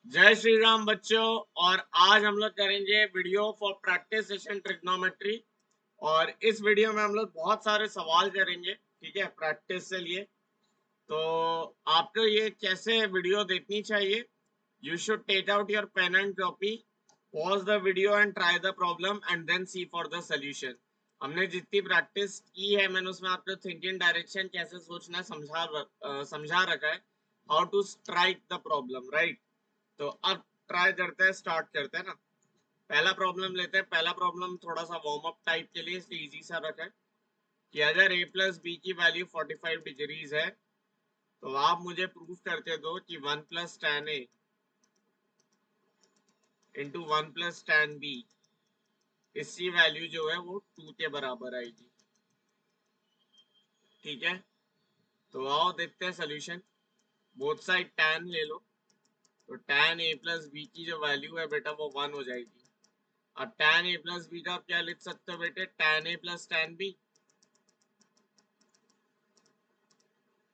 जय श्री राम बच्चों। और आज हम लोग करेंगे video for practice session trigonometry. और इस वीडियो में हम लोग बहुत सारे सवाल करेंगे, ठीक है, प्रैक्टिस से लिए। तो आपको ये कैसे वीडियो देखनी चाहिए? You should take out your pen and copy, pause the video and try the problem and then see for the solution. हमने जितनी प्रैक्टिस की है मैंने उसमें आपको थिंकिंग डायरेक्शन कैसे सोचना है समझा रखा है, how to strike the problem, right. तो अब ट्राई करते हैं, स्टार्ट करते हैं ना। पहला प्रॉब्लम लेते हैं। पहला प्रॉब्लम थोड़ा सा वार्म अप टाइप के लिए, इसलिए इजी सा रखा है कि अगर a प्लस बी की वैल्यू 45 डिग्रीज है तो आप मुझे प्रूफ करके दो कि 1 प्लस टेन ए इंटू 1 प्लस टेन बी, इसकी वैल्यू जो है वो 2 के बराबर आएगी। ठीक है, तो आओ देखते हैं सोल्यूशन। बोथ साइड tan ले लो, तो tan a प्लस बी की जो वैल्यू है बेटा वो 1 हो जाएगी। अब tan a प्लस बी का आप क्या लिख सकते हो बेटे? tan a plus tan b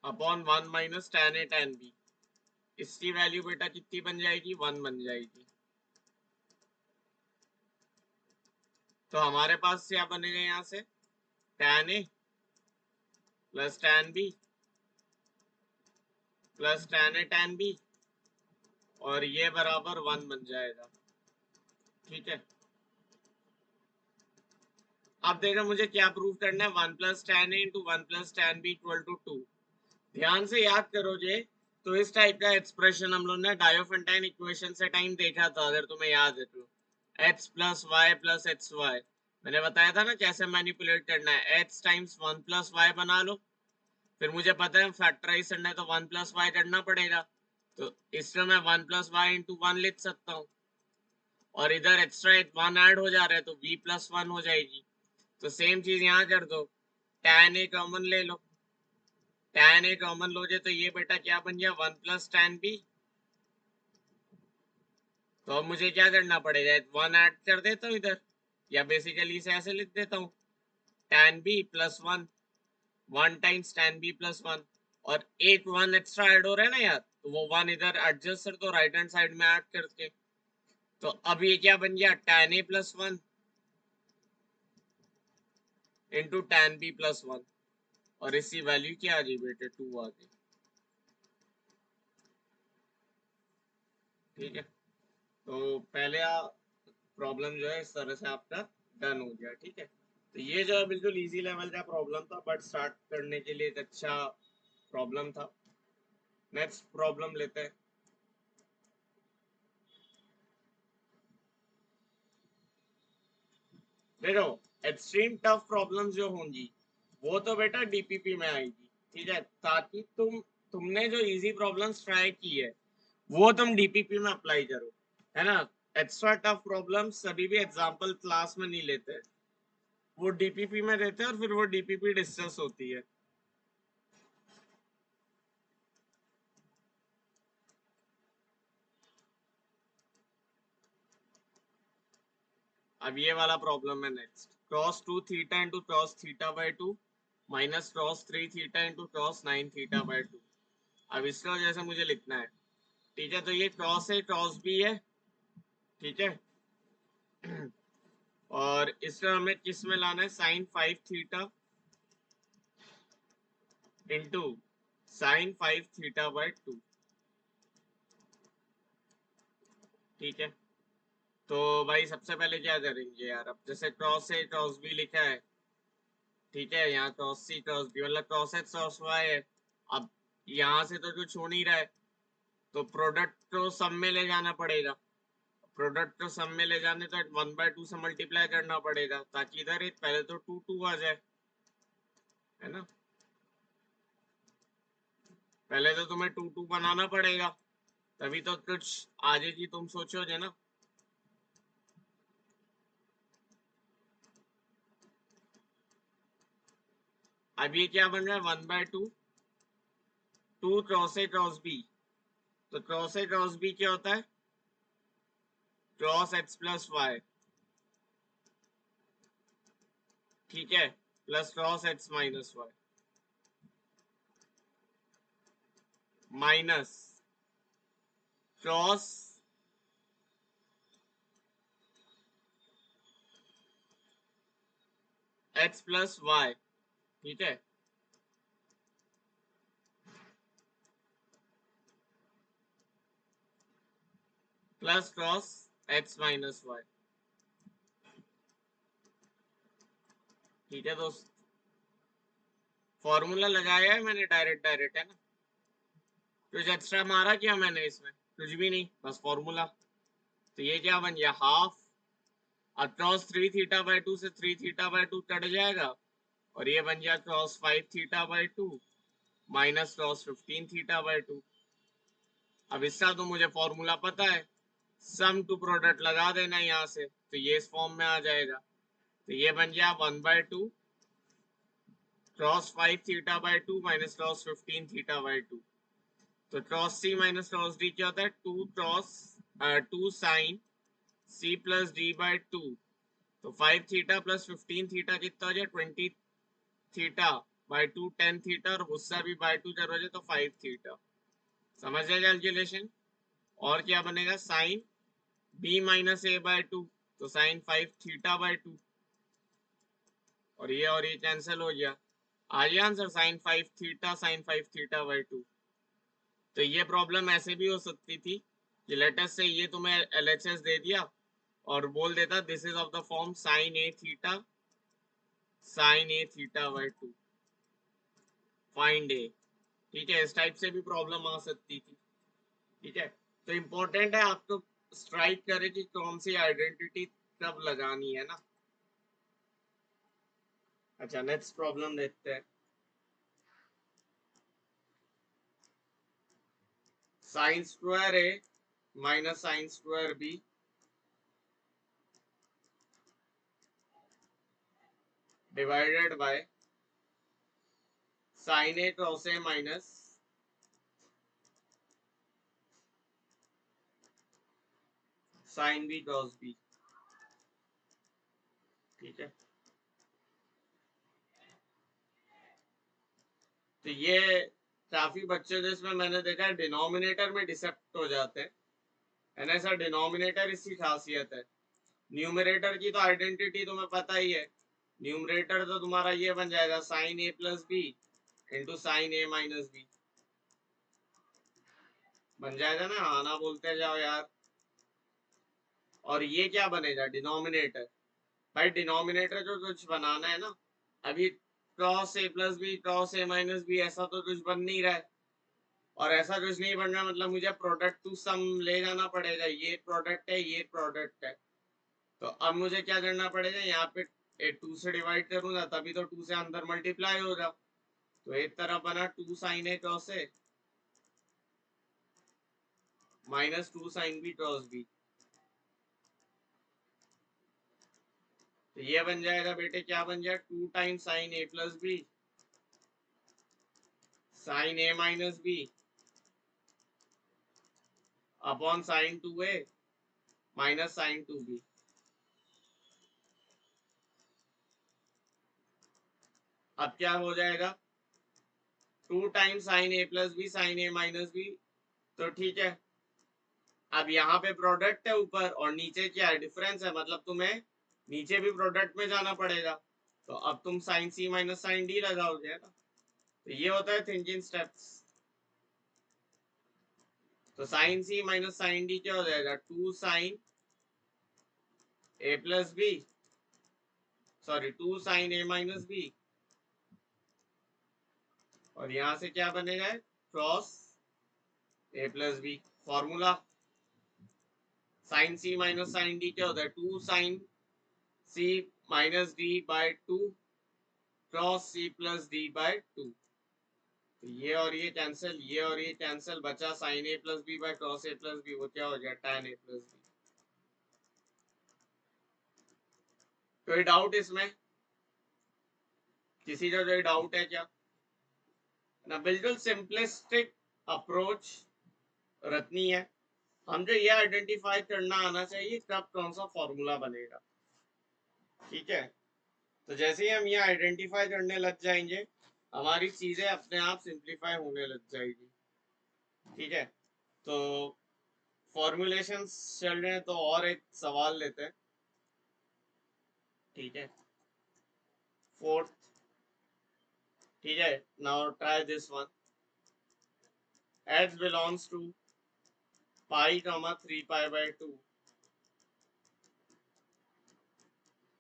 upon 1 minus tan a tan b। इसकी वैल्यू बेटा कितनी बन जाएगी? 1 बन जाएगी। तो हमारे पास क्या बनेगा यहाँ से? tan a plus tan b plus tan a tan b, और ये बराबर 1 बन जाएगा। ठीक है, अब देखो मुझे क्या प्रूव करना है। 1 plus tan a into 1 plus tan b equal to 2। ध्यान से याद करोगे तो इस टाइप का एक्सप्रेशन हम लोग ने डायोफेंटाइन इक्वेशन से टाइम देखा था, अगर तुम्हें याद है तो। x plus y plus x y, मैंने बताया था ना कैसे मैनिपुलेट करना है। x टाइम्स 1 प्लस वाई बना लो, फिर मुझे पता है फैक्टराइज करना है तो 1 प्लस वाई करना पड़ेगा। तो इसमें मैं 1 प्लस वाई इंटू 1 लिख सकता हूँ, और इधर एक्स्ट्रा 1 ऐड हो जा रहा है तो v प्लस 1 हो जाएगी। तो सेम चीज यहाँ कर दो, tan a कॉमन ले लो। tan a कॉमन लोगे तो ये बेटा क्या बन गया? 1 प्लस tan b। तो अब मुझे क्या करना पड़ेगा? 1 ऐड कर देता हूँ इधर, या बेसिकली इसे ऐसे लिख देता हूँ, tan b plus 1, 1 times tan b plus 1। और एक 1 एक्स्ट्रा ऐड हो रहा है ना यार, तो वो 1 इधर एडजस्ट कर दो राइट हैंड साइड में ऐड करके। तो अब ये क्या बन गया? tan a plus 1 into tan b plus 1, और इसकी वैल्यू क्या आ गई बेटे? 2 आ गई। ठीक है, तो पहले प्रॉब्लम जो है इस तरह से आपका डन हो गया। ठीक है, तो ये जो है बिल्कुल इजी लेवल का प्रॉब्लम था, बट स्टार्ट करने के लिए एक अच्छा प्रॉब्लम था। नेक्स्ट प्रॉब्लम लेते हैं। देखो, एक्सट्रीम टफ प्रॉब्लम्स जो होंगी वो तो बेटा डीपीपी में आएगी। ठीक है, ताकि तुमने जो इजी प्रॉब्लम्स ट्राई की है वो तुम डीपीपी में अप्लाई करो, है ना। एक्स्ट्रा टफ प्रॉब्लम्स सभी भी एग्जाम्पल क्लास में नहीं लेते, वो डीपीपी में देते हैं और फिर वो डीपीपी डिस्कस होती है। अब ये वाला प्रॉब्लम है next. cos 2 theta into cos theta by 2 minus cos 3 theta into cos 9 theta by 2। अब इसका जैसे मुझे लिखना है। ठीक है, तो ये क्रॉस है, क्रॉस भी है। ठीक है, और इसका हमें किस में लाना है? Sine 5 theta into sine 5 theta by 2। ठीक है, तो भाई सबसे पहले क्या करेंगे यार, अब जैसे क्रॉस है क्रॉस भी लिखा है। ठीक है, यहाँ क्रॉस सी क्रॉस बी मतलब क्रॉस एक्स क्रॉस वाई है। अब यहाँ से तो कुछ हो नहीं रहा है, तो प्रोडक्ट को सब में ले जाना पड़ेगा। प्रोडक्ट को सब में ले जाने तो 1/2 से मल्टीप्लाई करना पड़ेगा, ताकि इधर एक पहले तो 2 2 आ जाए, है ना। पहले तो तुम्हें 2 2 बनाना पड़ेगा, तभी तो कुछ आगे की तुम सोचोगे ना। अब ये क्या बन रहा है? 1/2 2 क्रॉस ए क्रॉस बी। तो क्रॉस ए क्रॉस बी क्या होता है? Cos x plus y. ठीक है, plus cos x minus y minus cos x plus y, ठीक है। Plus cos x minus y, ठीक है दोस्त। फॉर्मूला लगाया है मैंने, डायरेक्ट डायरेक्ट है ना, कुछ एक्स्ट्रा मारा क्या मैंने इसमें? कुछ भी नहीं, बस फॉर्मूला। तो ये क्या बन गया, हाफ क्रॉस 3 थीटा बाई 2 से 3 थीटा बाई 2 कट जाएगा, और ये बन गया cross 5 theta by 2 minus cos 15 theta by 2। अब इसका तो मुझे फॉर्मूला पता है, सम टू प्रोडक्ट लगा देना यहाँ से, तो ये इस फॉर्म में आ जाएगा। तो ये बन गया 1/2 cos 5 theta by 2 minus cos 15 theta by 2। तो cos C minus cos D क्या होता है, 2 sine C plus D by 2। तो 5 थीटा प्लस 15 थीटा कितना हो जाए, 20 थीटा बाई 2 10 थीटा, और गुस्सा भी बाई 2 जरूर है तो 5 थीटा। समझ गए कैलकुलेशन? और क्या बनेगा, sine B minus A by 2, तो साइन 5 थीटा बाई 2, और ये कैंसिल हो गया, आ गया answer, sine 5 theta sine 5 theta by 2। तो ये प्रॉब्लम ऐसे भी हो सकती थी कि लेटेस्ट से ये तुम्हें एलएचएस दे दिया और बोल देता this is of the form sine a theta by 2, find a, ठीक है। इस टाइप से भी प्रॉब्लम आ सकती थी, ठीक है। तो इम्पोर्टेंट है आपको स्ट्राइक करे कि कौन सी आइडेंटिटी कब लगानी है ना। अच्छा, नेक्स्ट प्रॉब्लम देखते हैं। Sine square A minus sine square B divided by sine A cross A minus sine B cross B, ठीक है। तो ये काफी बच्चे जो इसमें मैंने देखा है डिनोमिनेटर में डिसेप्ट हो जाते हैं, है ना। ऐसा डिनोमिनेटर इसकी खासियत है। न्यूमरेटर की तो आइडेंटिटी तुम्हें पता ही है, न्यूमरेटर तो तुम्हारा ये बन जाएगा sign A plus B into sine a minus B, बन जाएगा ना, आना बोलते जाओ यार। और ये क्या बनेगा, डिनोमिनेटर। भाई डिनोमिनेटर जो कुछ बनाना है ना, अभी क्रॉस ए प्लस बी क्रॉस ए माइनस बी ऐसा तो कुछ बन नहीं रहा है, और ऐसा कुछ नहीं बन रहा मतलब मुझे प्रोडक्ट टू सम ले जाना पड़ेगा, ये प्रोडक्ट है ये प्रोडक्ट है। तो अब मुझे क्या करना पड़ेगा, यहाँ पे 2 से डिवाइड करूंगा तभी तो 2 से अंदर मल्टीप्लाई होगा। तो एक तरफ बना 2 साइन ए क्रॉस ए minus 2 sine B cross B, तो ये बन जाएगा बेटे, क्या बन जाएगा, 2 times sine A plus b sine a minus b upon sine 2a minus sine 2b। अब क्या हो जाएगा, 2 times sine A plus b sine a minus b, तो ठीक है। अब यहाँ पे प्रोडक्ट है ऊपर और नीचे क्या है, डिफरेंस है, मतलब तुम्हें नीचे भी प्रोडक्ट में जाना पड़ेगा। तो अब तुम sine c minus sine d लगाओगे ना। तो ये होता है थिंकिंग स्टेप्स। तो sine c minus sine d क्या हो जाएगा, 2 sine A plus b, sorry 2 sine a minus b, और यहां से क्या बनेगा, क्रॉस ए plus b. Formula sine c minus sine d क्या होता है, 2 sine c minus d by 2 cross c plus d by 2। तो ये और ये कैंसिल, ये और ये कैंसिल, बचा sine A plus B by cos A plus B, वो क्या हो गया, tan ए प्लस बी। कोई डाउट इसमें, किसी का कोई डाउट है क्या ना? बिल्कुल सिंपलिस्टिक अप्रोच रखनी है। हमको ये आइडेंटिफाई करना आना चाहिए कब कौन सा फॉर्मूला बनेगा, ठीक है। तो जैसे ही हम ये आइडेंटिफाई करने लग जाएंगे हमारी चीजें अपने आप सिंप्लीफाई होने लग जाएगी, ठीक है। तो फॉर्मुलेशन चल रहे हैं तो और एक सवाल लेते हैं, ठीक है। फोर्थ, ठीक है। Now try this one, x belongs to pi comma 3π/2,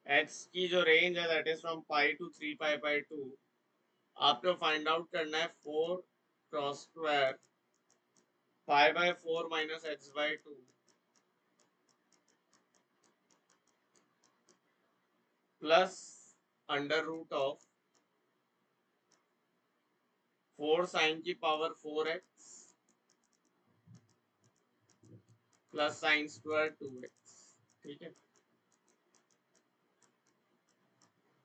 x की जो रेंज है that is from pi to 3π/2। आपको फाइंड आउट करना है 4 cross square π/4 minus x/2 plus under root of 4 sine की power 4x plus sine square 2x, ठीक है।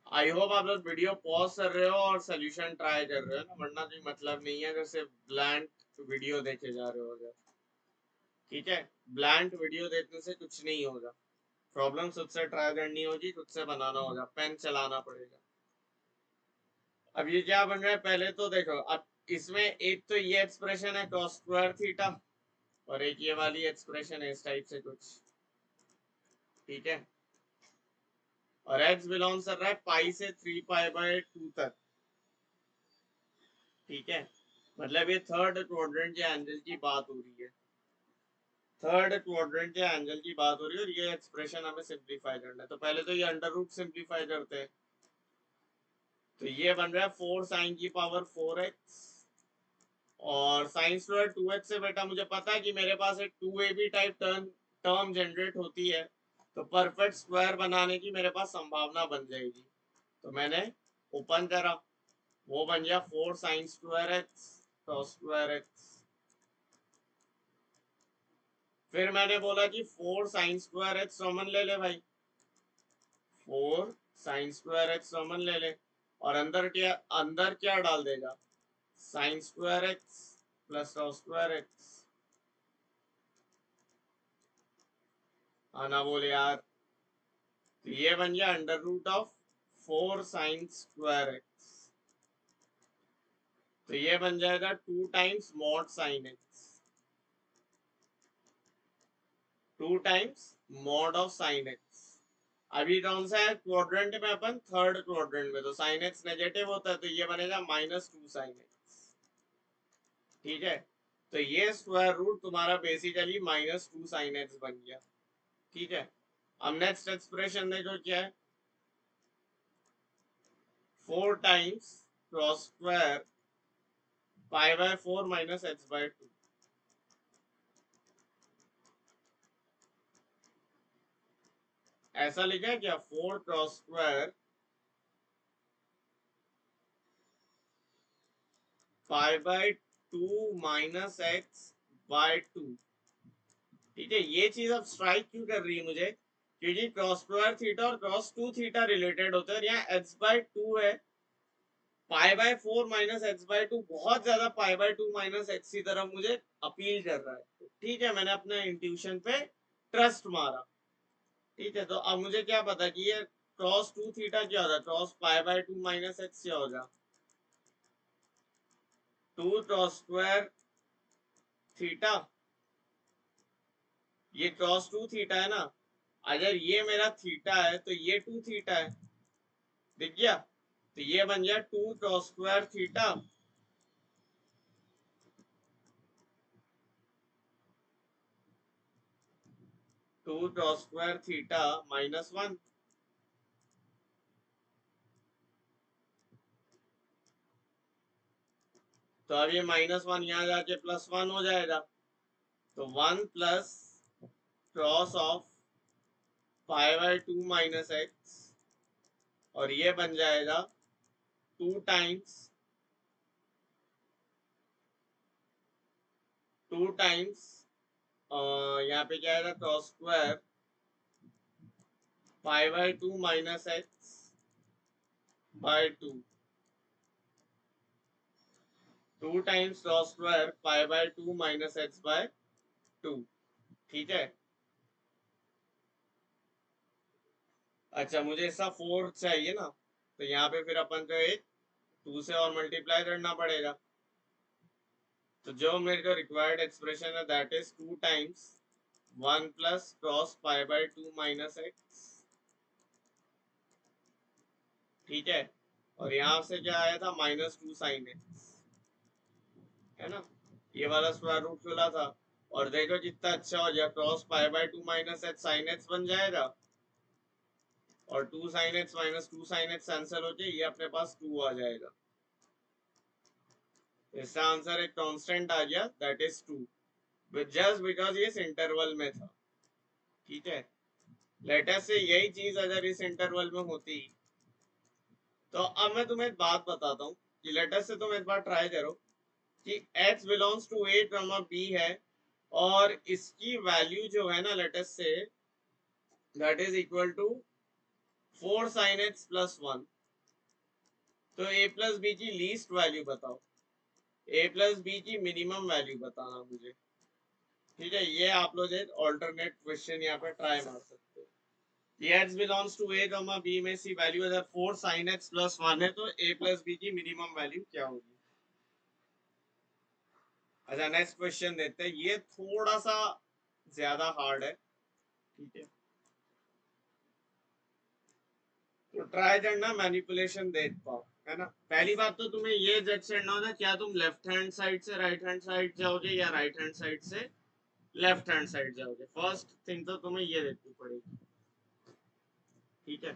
I hope आप लोग वीडियो पॉज कर रहे हो और सोल्यूशन ट्राई कर रहे हो ना, वरना कोई मतलब नहीं है अगर सिर्फ ब्लैंक वीडियो देखे जा रहे हो अगर, ठीक है। ब्लैंक वीडियो देखने से कुछ नहीं होगा, प्रॉब्लम खुद से ट्राई करनी होगी, खुद से बनाना होगा, पेन चलाना पड़ेगा। अब ये क्या बन रहा है पहले तो देखो, अब इसमें एक तो ये एक्सप्रेशन है cos स्क्वायर थीटा और एक ये वाली एक्सप्रेशन है इस टाइप से कुछ, ठीक है। और x बिलोंग कर रहा है पाई से 3π/2 तक, ठीक है। मतलब ये थर्ड क्वाड्रेंट के एंगल की बात हो रही है, थर्ड क्वाड्रेंट के एंगल की बात हो रही है और ये एक्सप्रेशन हमें सिंपलीफाई करना है। तो पहले तो ये अंडर रूट सिंपलीफाई करते हैं, तो ये बन रहा है 4 साइन की पावर 4x और साइन स्क्वायर 2x से बेटा मुझे पता है कि मेरे पास एक 2ab टाइप टर्म जनरेट होती है, तो परफेक्ट स्क्वायर बनाने की मेरे पास संभावना बन जाएगी। तो मैंने ओपन करा, वो बन गया 4 sine square x cos square x। फिर मैंने बोला कि 4 साइन स्क्वायर x कॉमन ले ले भाई, 4 साइन स्क्वायर x कॉमन ले ले और अंदर क्या डाल देगा, sine square x plus cos square x। आना बोले यार, तो ये बन गया under root of 4 sine square x, तो ये बन जाएगा 2 times mod sine x, 2 times mod of sine x। अभी कौन सा है क्वाड्रेंट में, अपन थर्ड क्वाड्रेंट में, तो साइन x नेगेटिव होता है तो ये बनेगा -2 साइन x, ठीक है। तो ये स्क्वायर रूट तुम्हारा बेसिकली -2 साइन x बन गया, ठीक है। अब नेक्स्ट एक्सप्रेशन देखो क्या है, 4 times cross square π/4 minus x/2, ऐसा लिखा है क्या, 4 क्रॉस स्क्वायर π/2 माइनस x/2, ठीक है। ये चीज अब स्ट्राइक क्यों कर रही है मुझे, क्योंकि क्रॉस स्क्वायर थीटा और क्रॉस 2 थीटा रिलेटेड होते हैं, यहाँ x/2 है, π/4 माइनस x/2 बहुत ज्यादा π/2 माइनस x की तरफ मुझे अपील कर रहा है, ठीक है। मैंने अपने इंट्यूशन पे ट्रस्ट मारा, ठीक है। तो अब मुझे क्या पता कि ये क्रॉस 2 थीटा क्या होगा, क्रॉस π/2 माइनस x क्या होगा, 2 क्रॉस स्क्वायर थीटा, ये क्रॉस 2 थीटा है ना, अगर ये मेरा थीटा है तो ये 2 थीटा है, दिख गया। तो ये बन गया 2 cross square theta 2 cross square theta -1, तो अब ये -1 यहाँ जाके +1 हो जाएगा, तो 1 plus cross of π/2 minus x और ये बन जाएगा 2 टाइम्स 2 टाइम्स यहाँ पे क्या आएगा, cross square π/2 minus x/2, 2 times cross square π/2 minus x/2, ठीक है। अच्छा मुझे इसका 4 चाहिए ना, तो यहाँ पे फिर अपन को एक 2 से और मल्टीप्लाई करना पड़ेगा, तो जो मेरे को रिक्वायर्ड एक्सप्रेशन है that is 2 times 1 plus cross π/2 minus x, ठीक है। और यहाँ से क्या आया था -2 sin x, है ना, ये वाला स्क्वायर रूट खुला था। और देखो जितना अच्छा हो जाए, क्रॉस π/2 - h sin x बन जाएगा, और 2 sin x - 2 sin x cancel हो जाए, ये अपने पास 2 आ जाएगा। इसका आंसर एक कांस्टेंट आ गया, दैट इज 2, जस्ट बिकॉज ये इस इंटरवल में था। ठीक है, लेटर से यही चीज अगर इस इंटरवल में होती, तो अब मैं तुम्हें एक बात बताता हूँ कि लेटर से तुम एक बार ट्राई करो कि x belongs to a, b है, और इसकी वैल्यू जो है ना लेटर से, that is equal to 4 sin x + 1। तो a + b की लीस्ट वैल्यू बताओ, a + b की मिनिमम वैल्यू बताना मुझे। ठीक है, ये आप लोग एक ऑल्टरनेट क्वेश्चन यहाँ पे ट्राई मार सकते हो। ये x belongs to a, b में सी वैल्यू अगर 4 sin x + 1 है, तो a + b की मिनिमम वैल्यू क्या होगी। अच्छा, नेक्स्ट क्वेश्चन देते हैं, ये थोड़ा सा ज्यादा हार्ड है। ठीक है, तो ट्राई करना मैनिपुलेशन देख पाओ, है ना। पहली बात तो तुम्हें ये जज करना होगा, क्या तुम लेफ्ट हैंड साइड से राइट हैंड साइड जाओगे या राइट हैंड साइड से लेफ्ट हैंड साइड जाओगे। फर्स्ट थिंग तो तुम्हें ये देखनी पड़ेगी। ठीक है,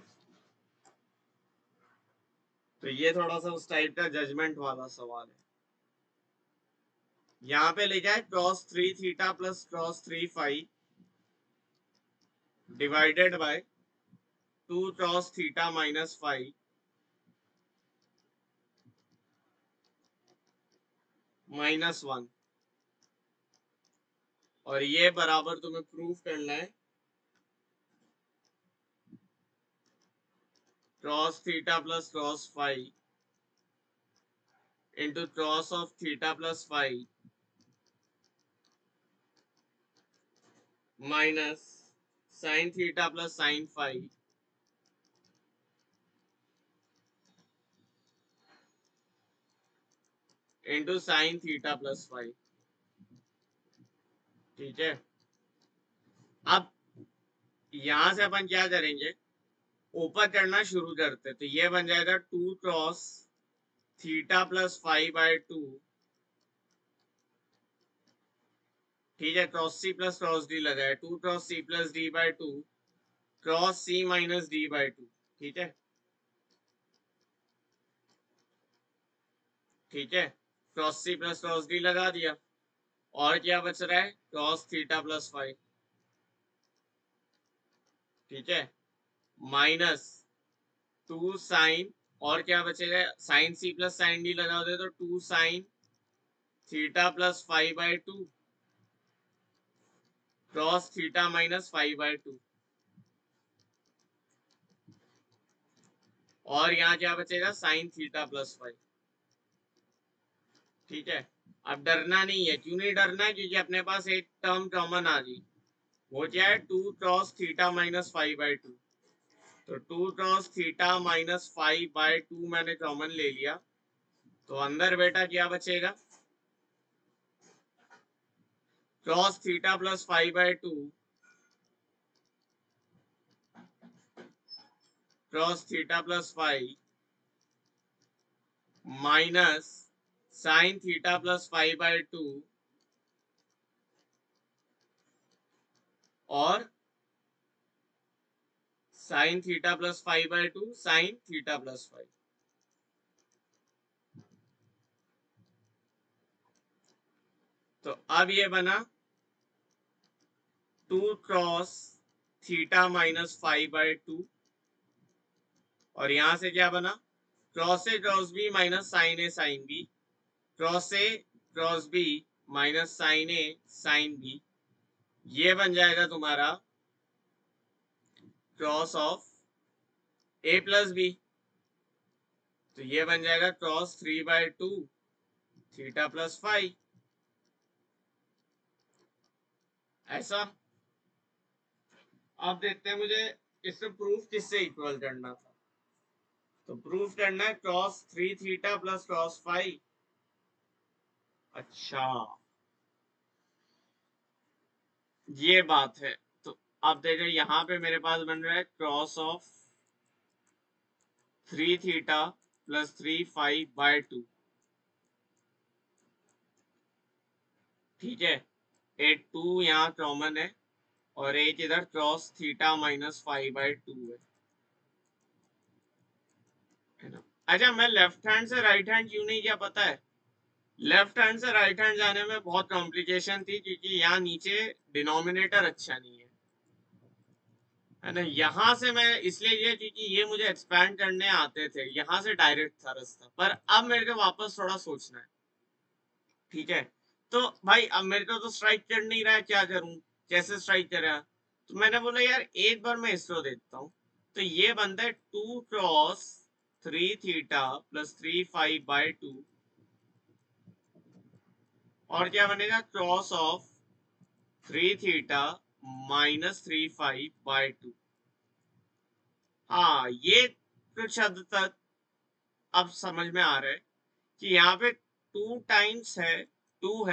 तो ये थोड़ा सा उस टाइप का जजमेंट वाला सवाल है। यहाँ पे लिखा है cos3 theta + cos3 phi divided by 2 cos theta - phi -1, और ये बराबर तुम्हें प्रूफ करना है cos theta + cos phi into cos of theta + phi minus sin theta + sin phi into sin theta + phi। ठीक है, अब यहां से अपन क्या करेंगे, ऊपर करना शुरू करते, तो ये बन जाएगा 2 cos थीटा + phi/2। ठीक है, क्रॉस सी + क्रॉस डी लगाए, 2 cos c + d/2 cross c - d/2। ठीक है, ठीक है, क्रॉस सी + क्रॉस डी लगा दिया, और क्या बच रहा है, cos थीटा + phi। ठीक है, माइनस 2 साइन, और क्या बचेगा, साइन सी + साइन डी लगा दे तो 2 sine theta + phi/2 cross theta - phi/2, और यहाँ क्या बचेगा, साइन थीटा + phi। ठीक है, अब डरना नहीं है, क्यों नहीं डरना है, क्योंकि अपने पास एक टर्म कॉमन आ गई, वो क्या है, 2 क्रॉस थीटा - phi/2। तो 2 क्रॉस थीटा - phi/2 मैंने कॉमन ले लिया, तो अंदर बेटा क्या बचेगा, cross theta + phi/2 cross theta + phi minus sine theta + phi/2 और sine theta + phi/2 sine theta + phi। तो अब ये बना 2 क्रॉस थीटा - phi/2, और यहां से क्या बना, cos A cos B minus sine A sine B, cos A cos B minus sine A sine B, ये बन जाएगा तुम्हारा क्रॉस ऑफ ए + बी, तो ये बन जाएगा क्रॉस 3/2 थीटा + phi। ऐसा, अब देखते हैं मुझे इससे प्रूफ किससे इक्वल करना था, तो प्रूफ करना है cos 3 थीटा + cos phi। अच्छा, ये बात है, तो अब देखो यहाँ पे मेरे पास बन रहा है क्रॉस ऑफ 3 थीटा प्लस 3 5/2, ठीक है। 2 यहाँ कॉमन है और एक इधर क्रॉस थीटा माइनस 5/2 है ना। अच्छा, मैं लेफ्ट हैंड से राइट हैंड क्यों नहीं किया पता है? लेफ्ट हैंड से राइट हैंड जाने में बहुत कॉम्प्लिकेशन थी, क्योंकि यहाँ नीचे डिनोमिनेटर अच्छा नहीं है ना। यहाँ से मैं इसलिए किया क्योंकि ये मुझे एक्सपैंड करने आते थे, यहाँ से डायरेक्ट था रास्ता, पर अब मेरे को वापस थोड़ा सोचना है, ठीक है। तो भाई अब मेरे को तो स्ट्राइक कर नहीं रहा है, क्या करूं, कैसे स्ट्राइक करें? तो मैंने बोला यार एक बार मैं इसको देखता हूँ। तो ये बनता है 2 क्रॉस 3 थीटा प्लस 3 5/2, और क्या बनेगा, क्रॉस ऑफ 3 थीटा माइनस 3 5/2। हाँ, ये कुछ हद तक अब समझ में आ रहा है कि यहाँ पे 2 टाइम्स है, 2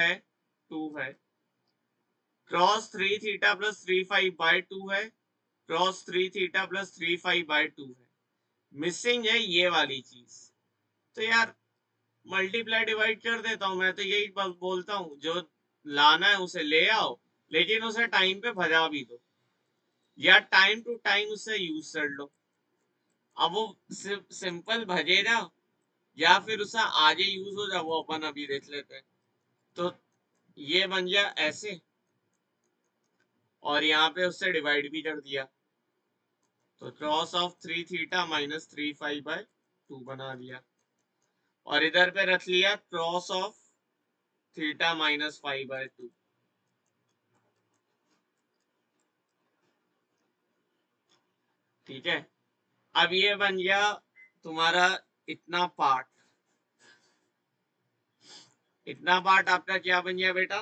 है क्रॉस 3 थीटा प्लस 3 5/2 है, क्रॉस 3 थीटा प्लस 3 5/2 है। मिसिंग है ये वाली चीज। तो यार मल्टीप्लाई डिवाइड कर देता हूँ, मैं तो यही बोलता हूँ, जो लाना है उसे ले आओ, लेकिन उसे टाइम पे भजा भी दो, या टाइम टू टाइम उसे यूज कर लो। अब वो सिंपल भजेगा या फिर उसका आगे यूज हो जाए, वो अपन अभी देख लेते हैं। तो ये बन गया ऐसे, और यहाँ पे उससे डिवाइड भी कर दिया, तो क्रॉस ऑफ 3 थीटा माइनस 3 5/2 बना दिया, और इधर पे रख लिया क्रॉस ऑफ थीटा माइनस 5/2। ठीक है, अब ये बन गया तुम्हारा इतना पार्ट। इतना पार्ट आपका क्या बन गया बेटा?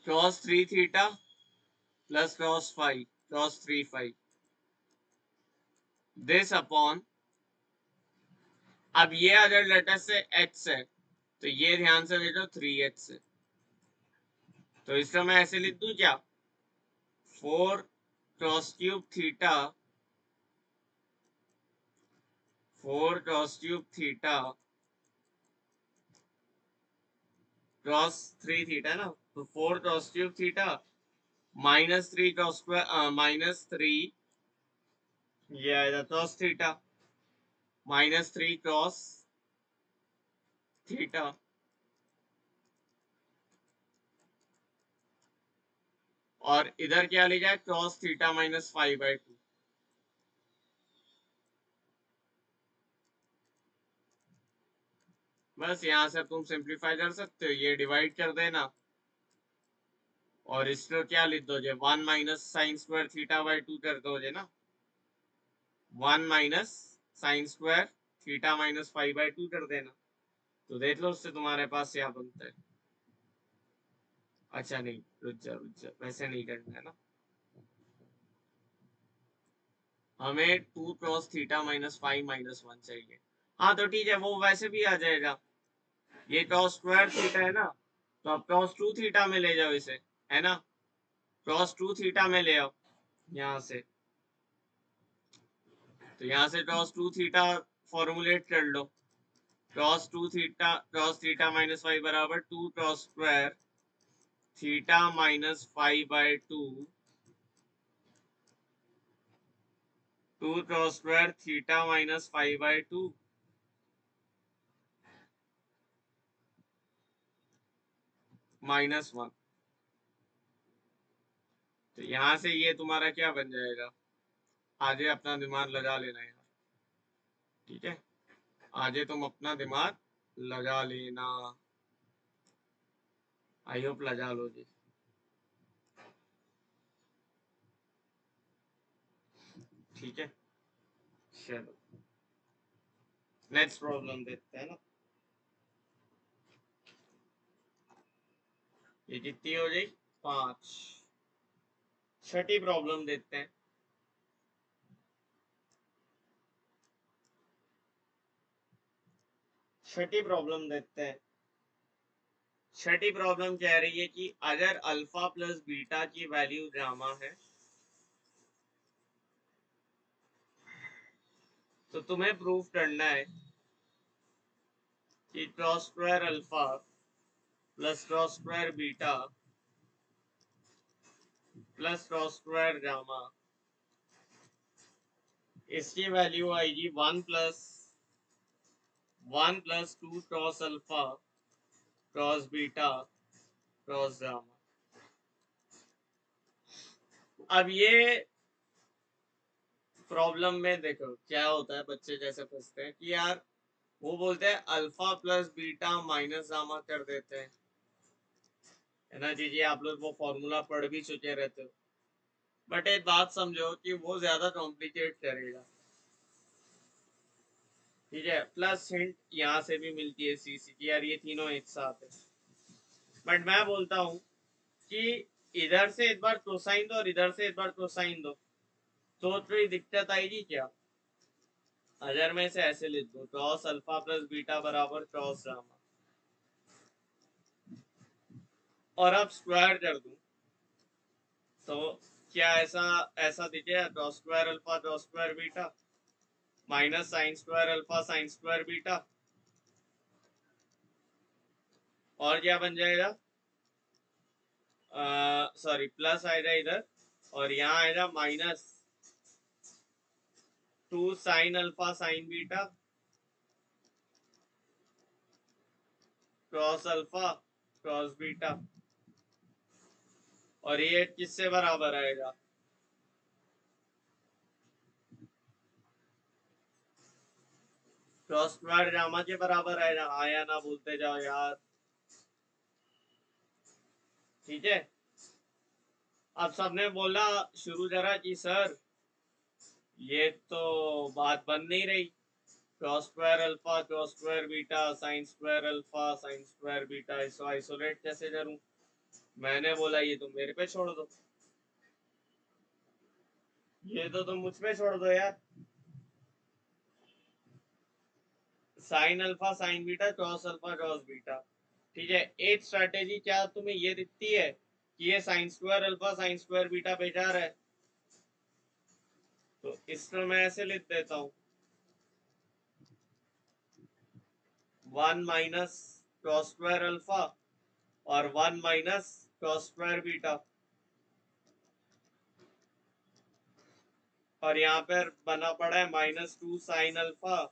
Cross 3 theta plus cross 3 5 this upon, अब ये अगर लेटर से h है तो ये ध्यान से देखो 3h है, तो इसका मैं ऐसे लिख दूं क्या, 4 cross cube theta 4 cross cube theta cross 3 theta ना, तो 4 क्रॉस क्यूब थीटा -3 ये आएगा क्रॉस थीटा -3 क्रॉस थीटा, और इधर क्या ले जाए, क्रॉस थीटा माइनस 5/2। बस यहाँ से तुम सिंप्लीफाई कर सकते हो, ये डिवाइड कर देना, और इसको क्या लिख दोगे, 1 - sin² थीटा/2 कर दोगे ना, 1 - sin² थीटा माइनस 5/2 कर देना, तो देख लो उससे तुम्हारे पास क्या बनता है। अच्छा नहीं, रुक जा, वैसे नहीं करना है ना, हमें 2 क्रॉस थीटा -5 - 1 चाहिए। हाँ तो ठीक है, वो वैसे भी आ जाएगा, ये क्रॉस² थीटा है ना, तो अब क्रॉस 2 थीटा में ले जाओ इसे, है ना, क्रॉस 2 थीटा में ले आओ यहाँ से, तो यहाँ से क्रॉस 2 थीटा फॉर्मुलेट कर लो, क्रॉस थीटा -5 बराबर 2 क्रॉस² थीटा -5/2, 2 क्रॉस² थीटा -5/2 -1। तो यहाँ से ये तुम्हारा क्या बन जाएगा, आगे अपना दिमाग लगा लेना यार, ठीक है, आगे तुम अपना दिमाग लगा लेना, आई होप लगा लोगे, ठीक है। चलो नेक्स्ट प्रॉब्लम देखते हैं ना, ये कितनी हो गई, 5। छठी प्रॉब्लम देखते हैं। छठी प्रॉब्लम देखते हैं। छठी प्रॉब्लम कह रही है कि अगर अल्फा प्लस बीटा की वैल्यू गामा है तो तुम्हें प्रूफ करना है कि cross square alpha plus cross square beta plus cross square gamma, इसकी वैल्यू आएगी 1 plus 2 cross alpha cross beta cross gamma. अब ये प्रॉब्लम में देखो क्या होता है, बच्चे जैसे फंसते हैं कि यार वो बोलते हैं alpha plus beta minus gamma कर देते हैं, है ना जी। आप लोग वो फॉर्मूला पढ़ भी चुके रहते हो, बट एक बात समझो कि वो ज्यादा कॉम्प्लिकेट करेगा, ठीक है। प्लस हिंट यहाँ से भी मिलती है सी की यार ये तीनों एक साथ है, बट मैं बोलता हूँ कि इधर से एक बार कोसाइन दो और इधर से एक बार कोसाइन दो, तो थोड़ी दिक्कत आएगी क्या। अगर मैं इसे ऐसे लिख दूं क्रॉस अल्फा प्लस बीटा बराबर क्रॉस गामा, और अब स्क्वायर कर दूं तो क्या ऐसा ऐसा दिखेगा cross square alpha cross square beta minus sine square alpha sine square beta, और क्या बन जाएगा, सॉरी प्लस आएगा इधर और यहाँ आएगा -2 sine alpha sine beta cross alpha cross beta, और ये किससे बराबर आएगा, क्रॉस स्क्वायर गामा के बराबर आएगा। आया ना बोलते जाओ यार, ठीक है। अब सबने बोला शुरू करा कि सर ये तो बात बन नहीं रही, cross square alpha cross square beta sine square alpha sine square beta, इसको आइसोलेट कैसे करूं। मैंने बोला ये तुम मेरे पे छोड़ दो, ये तो तुम मुझ पे छोड़ दो यार। Sign alpha sine beta cross alpha cross beta, ठीक है। एक स्ट्रैटेजी क्या तुम्हें ये दिखती है कि ये sign square alpha sine square beta बेकार है, तो इसको मैं ऐसे लिख देता हूँ 1 माइनस क्रॉस स्क्वायर अल्फा और 1 माइनस क्रॉस स्क्वायर बीटा, और यहाँ पर बना पड़ा है -2 sine alpha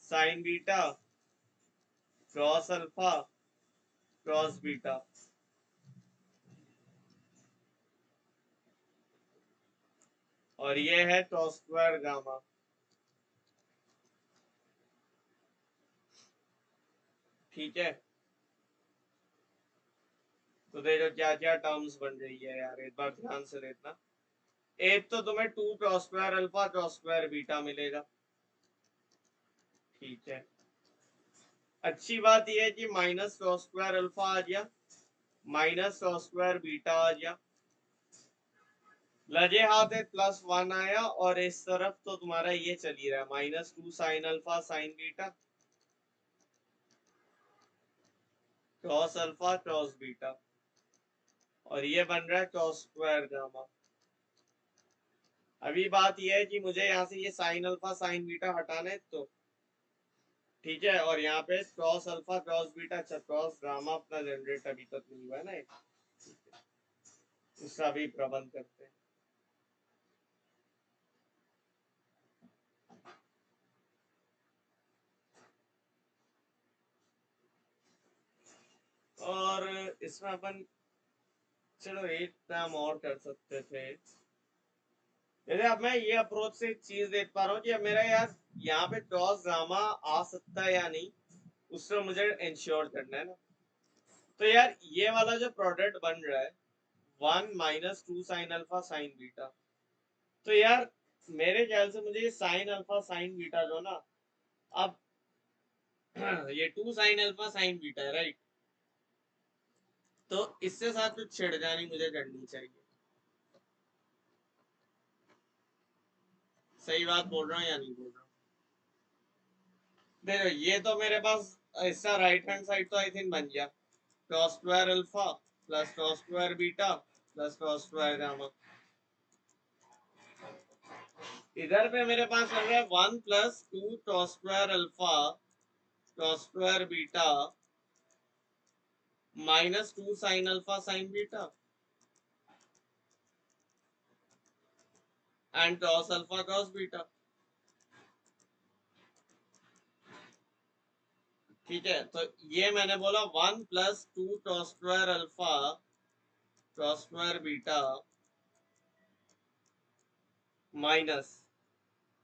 sine beta cross alpha cross beta, और ये है क्रॉस स्क्वायर गामा, ठीक है। तो देखो क्या क्या टर्म्स बन रही है यार, एक बार ध्यान से देखना। एक तो तुम्हें 2 cross square alpha cross square beta मिलेगा, ठीक है। अच्छी बात यह है कि माइनस क्रॉस स्क्वायर अल्फा आ गया माइनस क्रॉस स्क्वायर बीटा आ गया, लगे हाथ है +1 आया, और इस तरफ तो तुम्हारा ये चल ही रहा है -2 sine alpha sine beta cross alpha cross beta, और ये बन रहा है क्रॉस स्क्वायर गामा। अभी बात यह है कि मुझे यहाँ से ये साइन अल्फा साइन बीटा हटाना है, तो ठीक है। और यहाँ पे क्रॉस अल्फा क्रॉस बीटा, अच्छा क्रॉस गामा अपना जनरेट अभी तक नहीं हुआ है ना, उसका भी प्रबंध करते हैं। और इसमें अपन चलो एक काम और कर सकते थे, जैसे अब मैं ये अप्रोच से चीज देख पा रहा हूँ कि अब मेरा यार यहाँ पे क्रॉस गामा आ सकता है या नहीं, उससे मुझे इंश्योर करना है ना। तो यार ये वाला जो प्रोडक्ट बन रहा है 1 -2 साइन अल्फा साइन बीटा, तो यार मेरे ख्याल से मुझे ये साइन अल्फा साइन बीटा जो ना, अब ये 2 साइन अल्फा साइन बीटा है राइट, तो इससे साथ कुछ छेड़खानी मुझे करनी चाहिए। सही बात बोल रहा हूँ या नहीं बोल रहा हूँ। देखो ये तो मेरे पास इसका राइट हैंड साइड तो आई थिंक बन गया cross square alpha plus cross square beta plus cross square gamma, इधर पे मेरे पास लग रहा है 1 प्लस 2 टॉ स्क्वायर अल्फा टॉ square beta minus 2 sine alpha sine beta and टॉस अल्फा टॉस बीटा। ठीक है, तो ये मैंने बोला 1 प्लस 2 टॉ स्क्वायर अल्फा टॉ square beta minus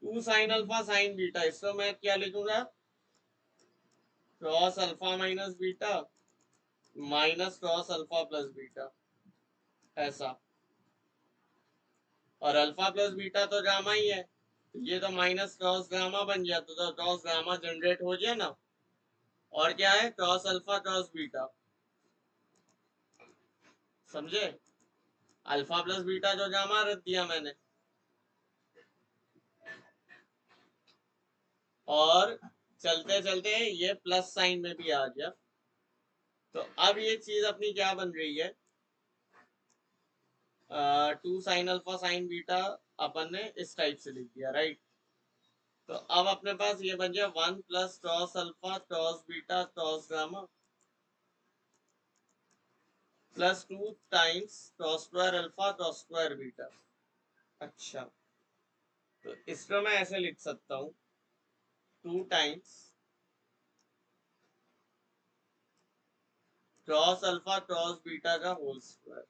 2 sine alpha sine beta. इसको मैं क्या लिखूंगा, टॉस alpha minus beta minus toss alpha plus beta, ऐसा। और अल्फा प्लस बीटा तो गामा ही है, ये तो माइनस टॉस गामा बन गया, तो टॉस गामा जनरेट हो गया ना। और क्या है, टॉस अल्फा टॉस बीटा, समझे। अल्फा प्लस बीटा जो गामा रख दिया मैंने, और चलते चलते ये प्लस साइन में भी आ गया। तो अब ये चीज अपनी क्या बन रही है, 2 sine alpha sine beta upon ने इस टाइप से लिख दिया, राइट। तो अब अपने पास ये बन गया 1 प्लस टॉस अल्फा टॉस बीटा टॉस gamma plus 2 times toss square alpha toss square beta. अच्छा, तो इसको मैं ऐसे लिख सकता हूँ, 2 टाइम्स टॉस अल्फा टॉस बीटा का होल स्क्वायर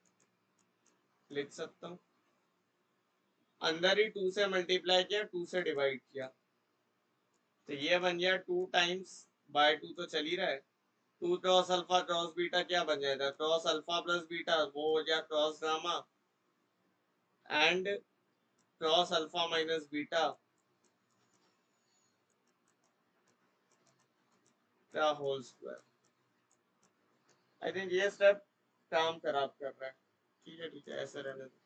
लिख सकता हूँ। अंदर ही 2 से मल्टीप्लाई किया, 2 से डिवाइड किया, तो ये बन गया 2 टाइम्स बाय 2 तो चल ही रहा है। 2 टॉस अल्फा टॉस बीटा क्या बन जाएगा, टॉस अल्फा प्लस बीटा, वो हो गया टॉस गामा एंड टॉस अल्फा माइनस बीटा का होल स्क्वायर। आई थिंक ये स्टेप काम खराब कर रहा है। ठीक है, ऐसे रहने दो।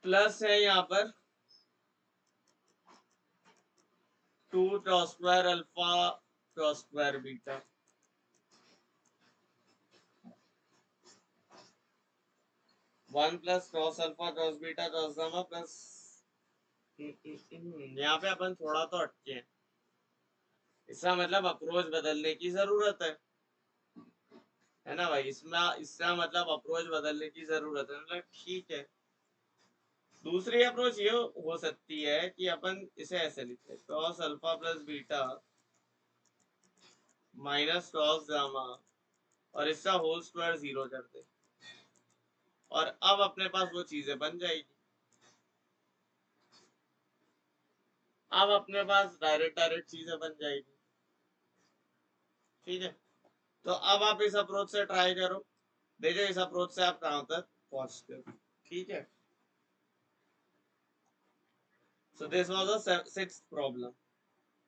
प्लस है यहाँ पर 2 toss square alpha toss square beta, 1 plus toss alpha टॉस बीटा टॉस गामा प्लस। यहाँ पे अपन थोड़ा तो अटके हैं, इसका मतलब अप्रोच बदलने की जरूरत है ना भाई। इसमें इसका मतलब अप्रोच बदलने की जरूरत है, मतलब ठीक है। दूसरी अप्रोच ये हो सकती है कि अपन इसे ऐसे लिखते हैं, toss alpha plus beta minus toss gamma और इसका होल स्क्वायर 0 कर दे, और अब अपने पास वो चीजें बन जाएगी। अब अपने पास डायरेक्ट डायरेक्ट चीजें बन जाएगी। ठीक है, तो अब आप इस अप्रोच से ट्राई करो, देखो इस अप्रोच से आप कहां तक पहुंचते हो। ठीक है, so this was the sixth problem,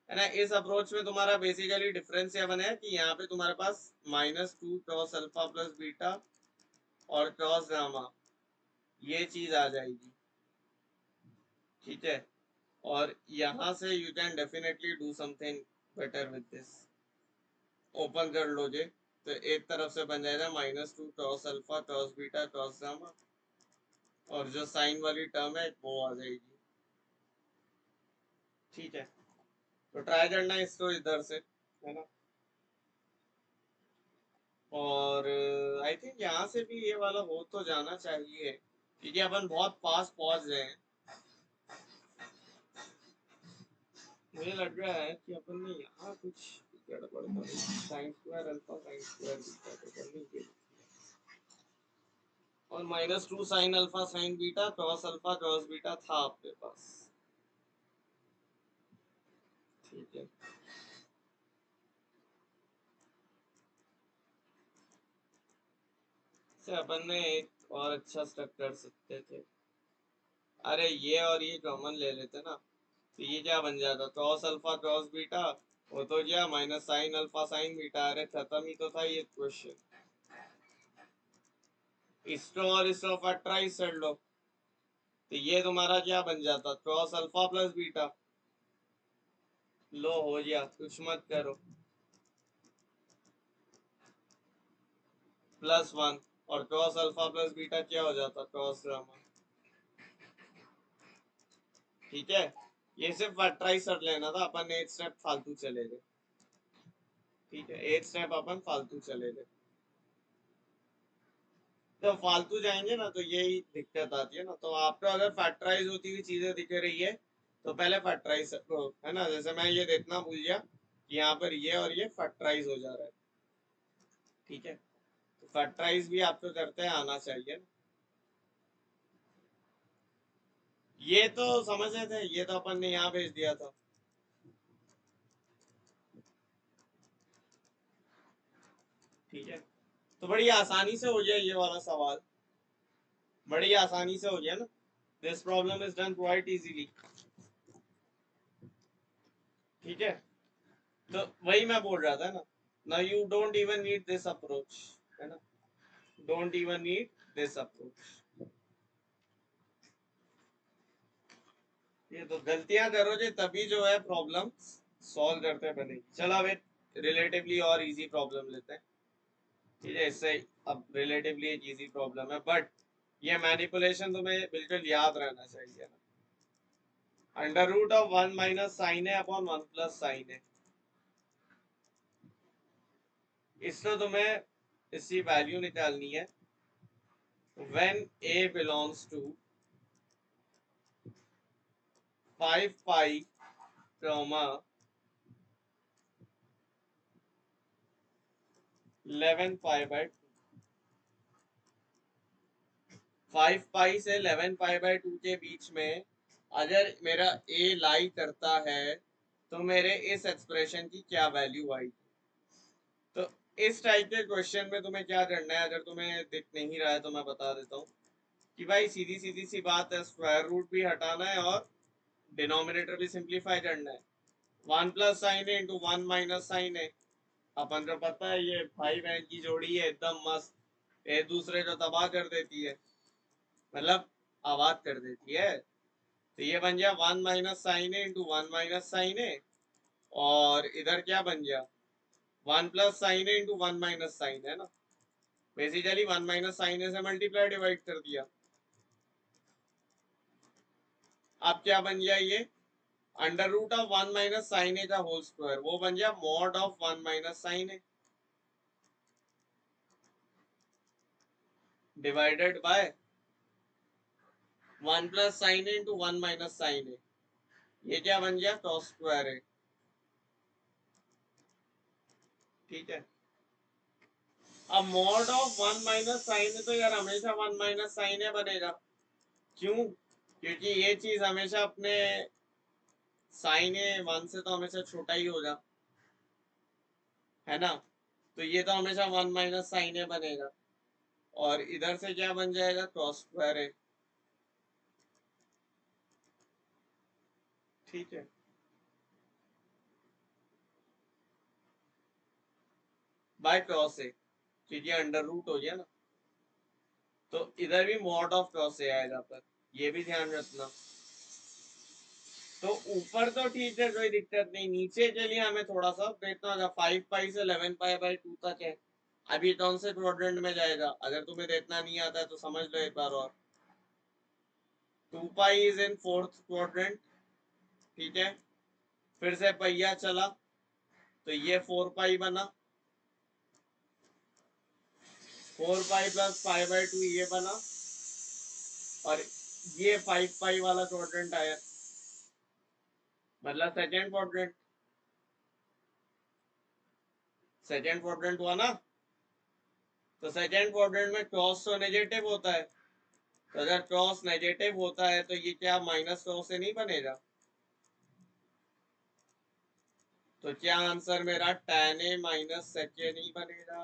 है ना। इस अप्रोच में तुम्हारा बेसिकली डिफरेंस ये बना है कि यहाँ पे तुम्हारे पास माइनस 2 टॉस अल्फा प्लस बीटा और टॉस गामा ये चीज आ जाएगी। ठीक है, और यहाँ से you can definitely do something better with this. Open कर लोगे तो एक तरफ से बन जाएगा माइनस 2 टॉस अल्फा टॉस बीटा टॉस गामा, और जो साइन वाली टर्म है वो आ जाएगी। ठीक है, तो ट्राई करना इसको इधर से, है ना। और आई थिंक यहाँ से भी ये वाला हो तो जाना चाहिए, क्योंकि अपन बहुत पास पहुंच गए हैं। मुझे लग रहा है कि अपन ने यहाँ कुछ गड़बड़ कर दी। Sine square alpha sine square beta तो करनी चाहिए, और minus 2 sine alpha sine beta cos alpha cos beta था आपके पास। ठीक है, से अपन ने एक और अच्छा स्टेप कर सकते थे। अरे ये और ये कॉमन ले लेते ना, तो ये क्या बन जाता, कॉस अल्फा कॉस बीटा, वो तो क्या minus sign alpha sine beta. अरे खत्म ही तो था ये क्वेश्चन। इसको और इसको फैक्टराइज कर लो, तो ये तुम्हारा क्या बन जाता, कॉस अल्फा प्लस बीटा। लो हो गया, कुछ मत करो, प्लस 1 और क्रॉस अल्फा प्लस बीटा क्या हो जाता, क्रॉस गामा। ठीक है, ये सिर्फ फैक्टराइज कर लेना था अपन, 8 स्टेप फालतू चले गए। ठीक है, 8 स्टेप अपन फालतू चले गए, तो फालतू जाएंगे ना तो यही दिक्कत आती है ना। तो आपको अगर फैक्टराइज होती हुई चीजें दिख रही है तो पहले फैक्टराइज है ना, जैसे मैं ये देखना भूल गया कि यहाँ पर ये और ये फैक्टराइज हो जा रहा है। ठीक है, तो फैक्टराइज भी आपको करते हैं आना चाहिए ना। ये तो समझ रहे थे, ये तो अपन ने यहाँ भेज दिया था। ठीक है, तो बड़ी आसानी से हो गया ये वाला सवाल, बड़ी आसानी से हो गया ना। This problem is done quite easily. ठीक है, तो वही मैं बोल रहा था ना, now you don't even need this approach, है ना, don't even need this approach। ये तो गलतियां करोगे तभी जो है प्रॉब्लम सॉल्व करते बनेगी। चलो अब एक रिलेटिवली और इजी प्रॉब्लम लेते हैं। ठीक है, इससे अब रिलेटिवली एक इजी प्रॉब्लम है, बट ये मैनिपुलेशन तुम्हें बिल्कुल याद रहना चाहिए ना। Under root of 1 minus sine है अपॉन 1 प्लस साइन है, इससे तुम्हें इसकी वैल्यू निकालनी है when a belongs to 5 pi comma 11 pi by 2। 5 पाई से 11 पाई बाय 2 के बीच में अगर मेरा a लाई करता है तो मेरे इस एक्सप्रेशन की क्या वैल्यू आई। तो इस टाइप के क्वेश्चन में तुम्हें क्या करना है, अगर तुम्हें दिख नहीं रहा है तो मैं बता देता हूँ कि भाई सीधी सीधी सी बात है, स्क्वायर रूट भी हटाना है और डिनोमिनेटर भी सिंप्लीफाई करना है। 1 प्लस साइन है इंटू 1 माइनस साइन है। अपन को पता है ये भाई बहन की जोड़ी है एकदम मस्त, एक दूसरे को तबाह कर देती है, मतलब आबाद कर देती है। तो ये बन गया 1 माइनस साइन है इंटू 1 माइनस साइन है, और इधर क्या बन गया 1 प्लस साइन है इंटू 1 माइनस साइन है ना। बेसिकली 1 माइनस साइन है से मल्टीप्लाई डिवाइड कर दिया। अब क्या बन गया ये under root of 1 minus sine a का होल स्क्वायर, वो बन गया mod of 1 minus sine a divided by 1 plus sine a into 1 minus sine a, ये क्या बन गया कॉस स्क्वायर है। ठीक है, अब मॉड ऑफ 1 माइनस साइन है तो यार हमेशा 1 माइनस साइन है बनेगा। क्यों, क्योंकि ये चीज हमेशा अपने साइन ए 1 से तो हमेशा छोटा ही होगा, है ना। तो ये तो हमेशा 1 माइनस साइन ए बनेगा, और इधर से क्या बन जाएगा कॉस स्क्वायर है। ठीक है, बाय क्रॉस ए, क्योंकि अंडर रूट हो गया ना, तो इधर भी मॉड ऑफ क्रॉस ए आएगा, पर ये भी ध्यान रखना। तो ऊपर तो ठीक है कोई दिक्कत नहीं, नीचे के लिए हमें थोड़ा सा देखना होगा। 5 पाई से 11 पाई बाय 2 तक है, अभी कौन से क्वाड्रेंट में जाएगा, अगर तुम्हें देखना नहीं आता है तो समझ लो एक बार और। 2 pi is in fourth quadrant. ठीक है, फिर से पहिया चला तो ये 4 पाई बना, 4 पाई प्लस पाई बाय 2 ये बना, और ये 5 पाई वाला क्वाड्रेंट आया, मतलब सेकेंड क्वाड्रेंट, सेकेंड क्वाड्रेंट हुआ ना। तो सेकेंड क्वाड्रेंट में क्रॉस तो नेगेटिव होता है, तो अगर क्रॉस नेगेटिव होता है तो ये क्या माइनस क्रॉस से नहीं बनेगा। तो क्या आंसर मेरा tan a minus sec a नहीं बनेगा।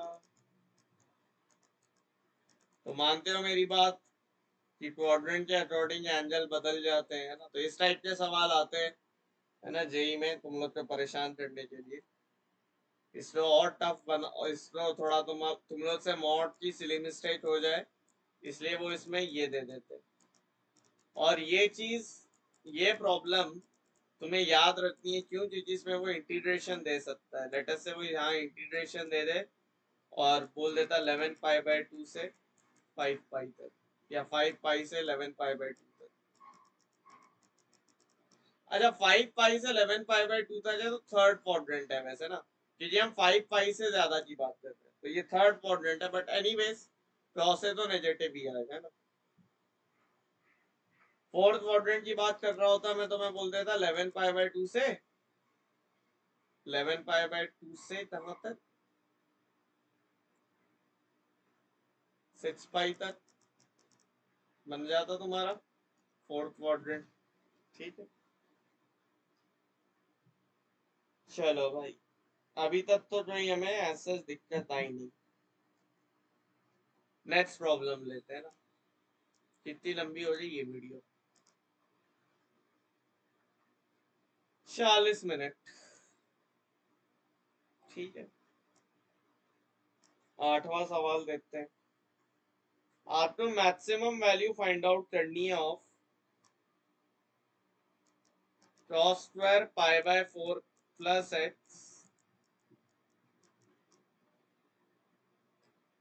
तो मानते हो मेरी बात कि क्वाड्रेंट के अकॉर्डिंग एंगल बदल जाते हैं ना। तो इस टाइप के सवाल आते हैं, है ना, जेई में तुम लोग को परेशान करने के लिए। इसको और टफ बना, और इसको थोड़ा तुम लोग से मॉड की सिली मिस्टेक हो जाए, इसलिए वो इसमें ये दे देते। और ये चीज, ये प्रॉब्लम तुम्हें याद रखनी है, क्यों, क्योंकि इसमें वो इंटीग्रेशन दे सकता है। लेटर से वो यहाँ इंटीग्रेशन दे दे और बोल देता 11 पाई बाय 2 से 5 पाई तक, या 5 पाई से 11 पाई बाई 2 तक। अच्छा 5 पाई से 11 पाई बाई 2 तक है तो थर्ड क्वाड्रेंट है वैसे ना, क्योंकि हम 5 पाई से ज्यादा की बात कर रहे हैं, तो ये थर्ड क्वाड्रेंट है। बट एनीवेज क्रॉस है तो नेगेटिव ही आएगा ना। फोर्थ क्वाड्रेंट की बात कर रहा होता मैं तो मैं बोल देता 11 पाई बाई 2 से 11 पाई बाई 2 से कहां तक, 6 पाई तक बन जाता तुम्हारा फोर्थ क्वाड्रेंट। ठीक है, चलो भाई अभी तक तो जो हमें ऐसा दिक्कत आई नहीं। नेक्स्ट प्रॉब्लम लेते हैं ना, कितनी लंबी हो रही ये वीडियो, 40 मिनट। ठीक है, 8वां सवाल देखते हैं। आपको मैक्सिमम वैल्यू फाइंड आउट करनी है of cross square pi by 4 plus x.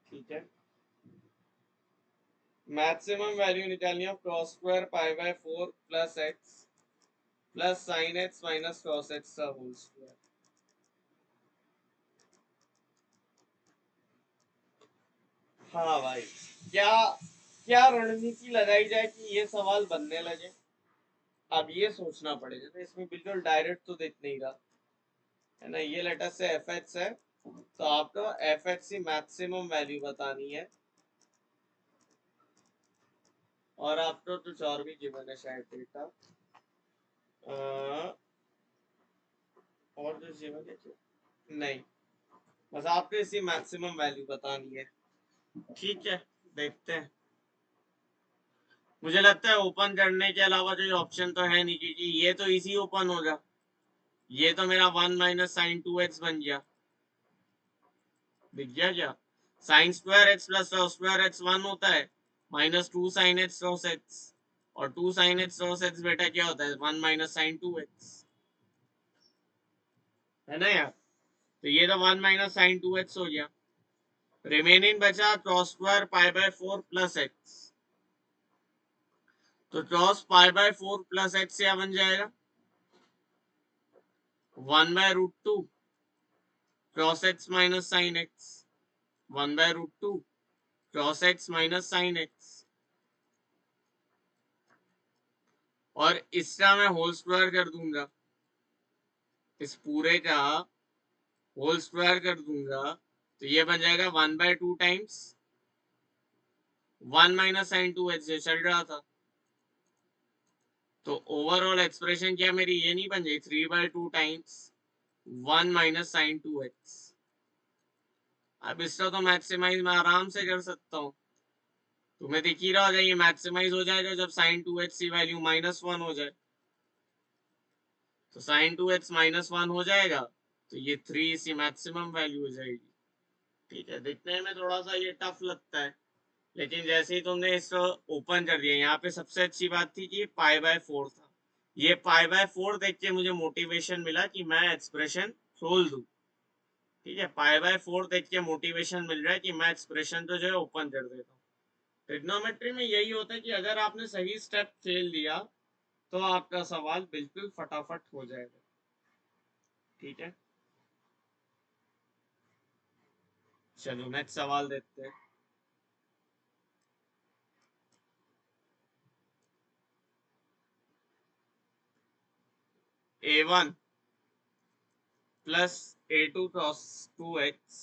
ठीक है, मैक्सिमम वैल्यू निकालनी है cross square pi by 4 plus x plus sine x minus cross x का होल स्क्वायर। हाँ भाई, क्या क्या रणनीति लगाई जाए कि ये सवाल बनने लगे, अब ये सोचना पड़ेगा। तो इसमें बिल्कुल डायरेक्ट तो दिख नहीं रहा है ना। ये लेटर से एफ एक्स है तो आपको एफ एक्स की मैक्सिमम वैल्यू बतानी है, और आपको कुछ और भी गिवन है शायद डेटा, और कुछ गिवन है नहीं, बस आपको इसी मैक्सिमम वैल्यू बतानी है। ठीक है, देखते हैं। मुझे लगता है ओपन करने के अलावा कोई ऑप्शन तो है नहीं, क्योंकि ये तो इजी ओपन होगा। ये तो मेरा 1 माइनस साइन 2x बन गया, दिख गया क्या। Sign square x plus square x 1 होता है, minus 2 sine x cos x, और 2 साइन एक्स cos x बेटा क्या होता है 1 माइनस साइन 2x, है ना यार। तो ये तो 1 माइनस साइन 2x हो गया। रिमेनिंग बचा cos square pi by 4 plus x, तो cos pi by 4 plus x क्या बन जाएगा 1 by root 2 cos x minus sine x, 1 by root 2 cos x minus sine x, और इसका मैं होल स्क्वायर कर दूंगा, इस पूरे का होल स्क्वायर कर दूंगा, तो ये बन जाएगा 1 bye 2 times 1 minus sign 2x जो चल रहा था। तो ओवरऑल एक्सप्रेशन क्या मेरी ये नहीं बन जाएगी 3 bye 2 times 1 minus sign 2x। अब इसका तो मैक्सिमाइज मैं आराम से कर सकता हूँ, तुम्हें दिख ही रहा होगा ये मैक्सिमाइज हो जाएगा जब साइन 2x की वैल्यू -1 हो जाए। तो साइन 2x -1 हो जाएगा, तो ये 3 इसकी मैक्सिमम वैल्यू हो जाएगी। ठीक है, दिखने में थोड़ा सा ये टफ लगता है, लेकिन जैसे ही तुमने इसको ओपन कर दिया, यहाँ पे सबसे अच्छी बात थी कि ये पाई बाय 4 था। ये पाई बाय 4 देख के मुझे मोटिवेशन मिला कि मैं एक्सप्रेशन खोल दूं। ठीक है, पाई बाय 4 देख के मोटिवेशन मिल रहा है कि मैं एक्सप्रेशन तो जो है ओपन कर देता हूँ। ट्रिग्नोमेट्री में यही होता है कि अगर आपने सही स्टेप खेल दिया तो आपका सवाल बिल्कुल फटाफट हो जाएगा। ठीक है, चलो नेक्स्ट सवाल देखते हैं। a1 plus a2 cos 2x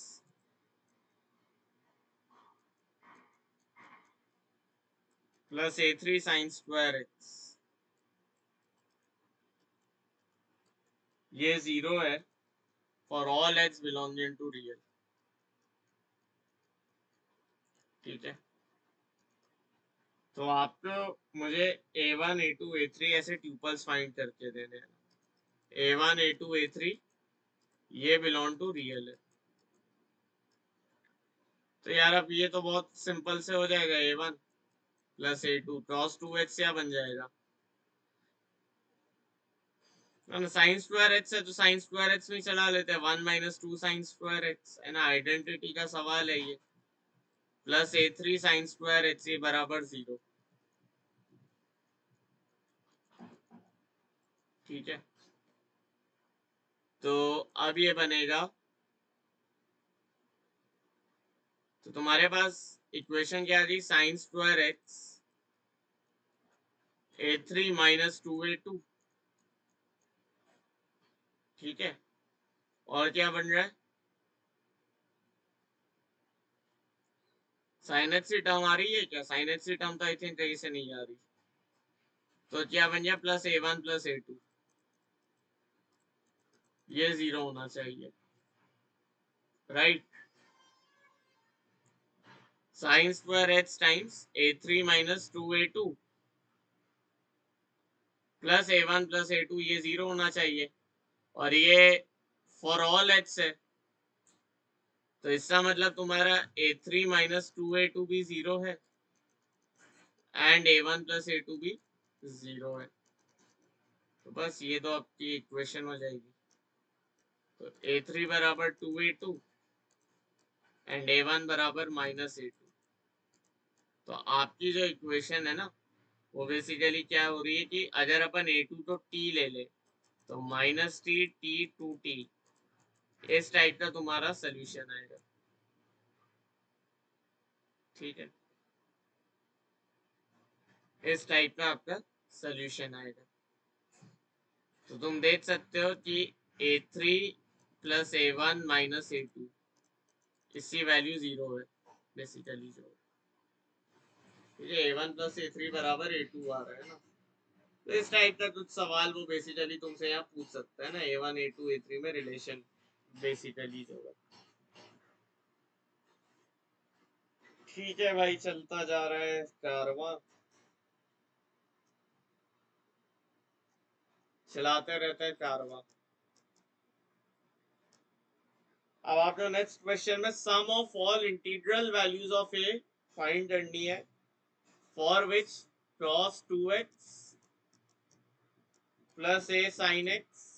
plus a3 sine square x, ये 0 है for all x belonging to real. ठीक है, तो आपको मुझे a1 a2 a3 ऐसे ट्यूपल्स फाइंड करके देने हैं। a1 a2 a3 ये बिलोंग टू रियल है। तो यार अब ये तो बहुत सिंपल से हो जाएगा, a1 plus a2 cross 2x क्या बन जाएगा, साइन स्क्वायर एक्स है तो साइन स्क्वायर एक्स में चला लेते हैं, 1 माइनस 2 साइन स्क्वायर एक्स है ना। आइडेंटिटी का सवाल है ये। Plus A3 sine square HC बराबर 0। ठीक है, तो अब ये बनेगा, तो तुम्हारे पास इक्वेशन क्या थी, sign square x A3 minus 2A2। ठीक है, और क्या बन रहा है, साइन एक्स की टर्म आ रही है क्या, साइन एक्स की टर्म तो आई थिंक कहीं से नहीं आ रही, तो क्या बन गया प्लस A1 प्लस A2, ये 0 होना चाहिए, right. Sign square x times A3 minus 2A2 plus A1 plus A2, ये 0 होना चाहिए, और ये फॉर ऑल एक्स है, तो इसका मतलब तुम्हारा A3 माइनस 2A2 भी 0 है एंड A1 प्लस A2 भी 0 है। तो बस ये तो आपकी इक्वेशन हो जाएगी, तो A3 बराबर 2A2 एंड A1 बराबर माइनस A2। तो आपकी जो इक्वेशन है ना, वो बेसिकली क्या हो रही है कि अगर अपन A2 तो T ले ले, तो माइनस T 2T, इस टाइप का तुम्हारा सोल्यूशन आएगा। ठीक है, इस टाइप का आपका सोल्यूशन आएगा। तो तुम देख सकते हो कि A3 plus A1 minus A2, इसकी वैल्यू 0 है बेसिकली जो, ठीक है, A1 प्लस A3 बराबर A2 आ रहा है ना, तो इस टाइप का कुछ सवाल वो बेसिकली तुमसे यहाँ पूछ सकता है ना, A1 A2 A3 में रिलेशन बेसिकली जो है। ठीक है भाई, चलता जा रहा है कारवां, चलाते रहते हैं कारवां। अब आपको नेक्स्ट क्वेश्चन में sum of all integral values of a find करनी है, for which cos 2x plus a sine x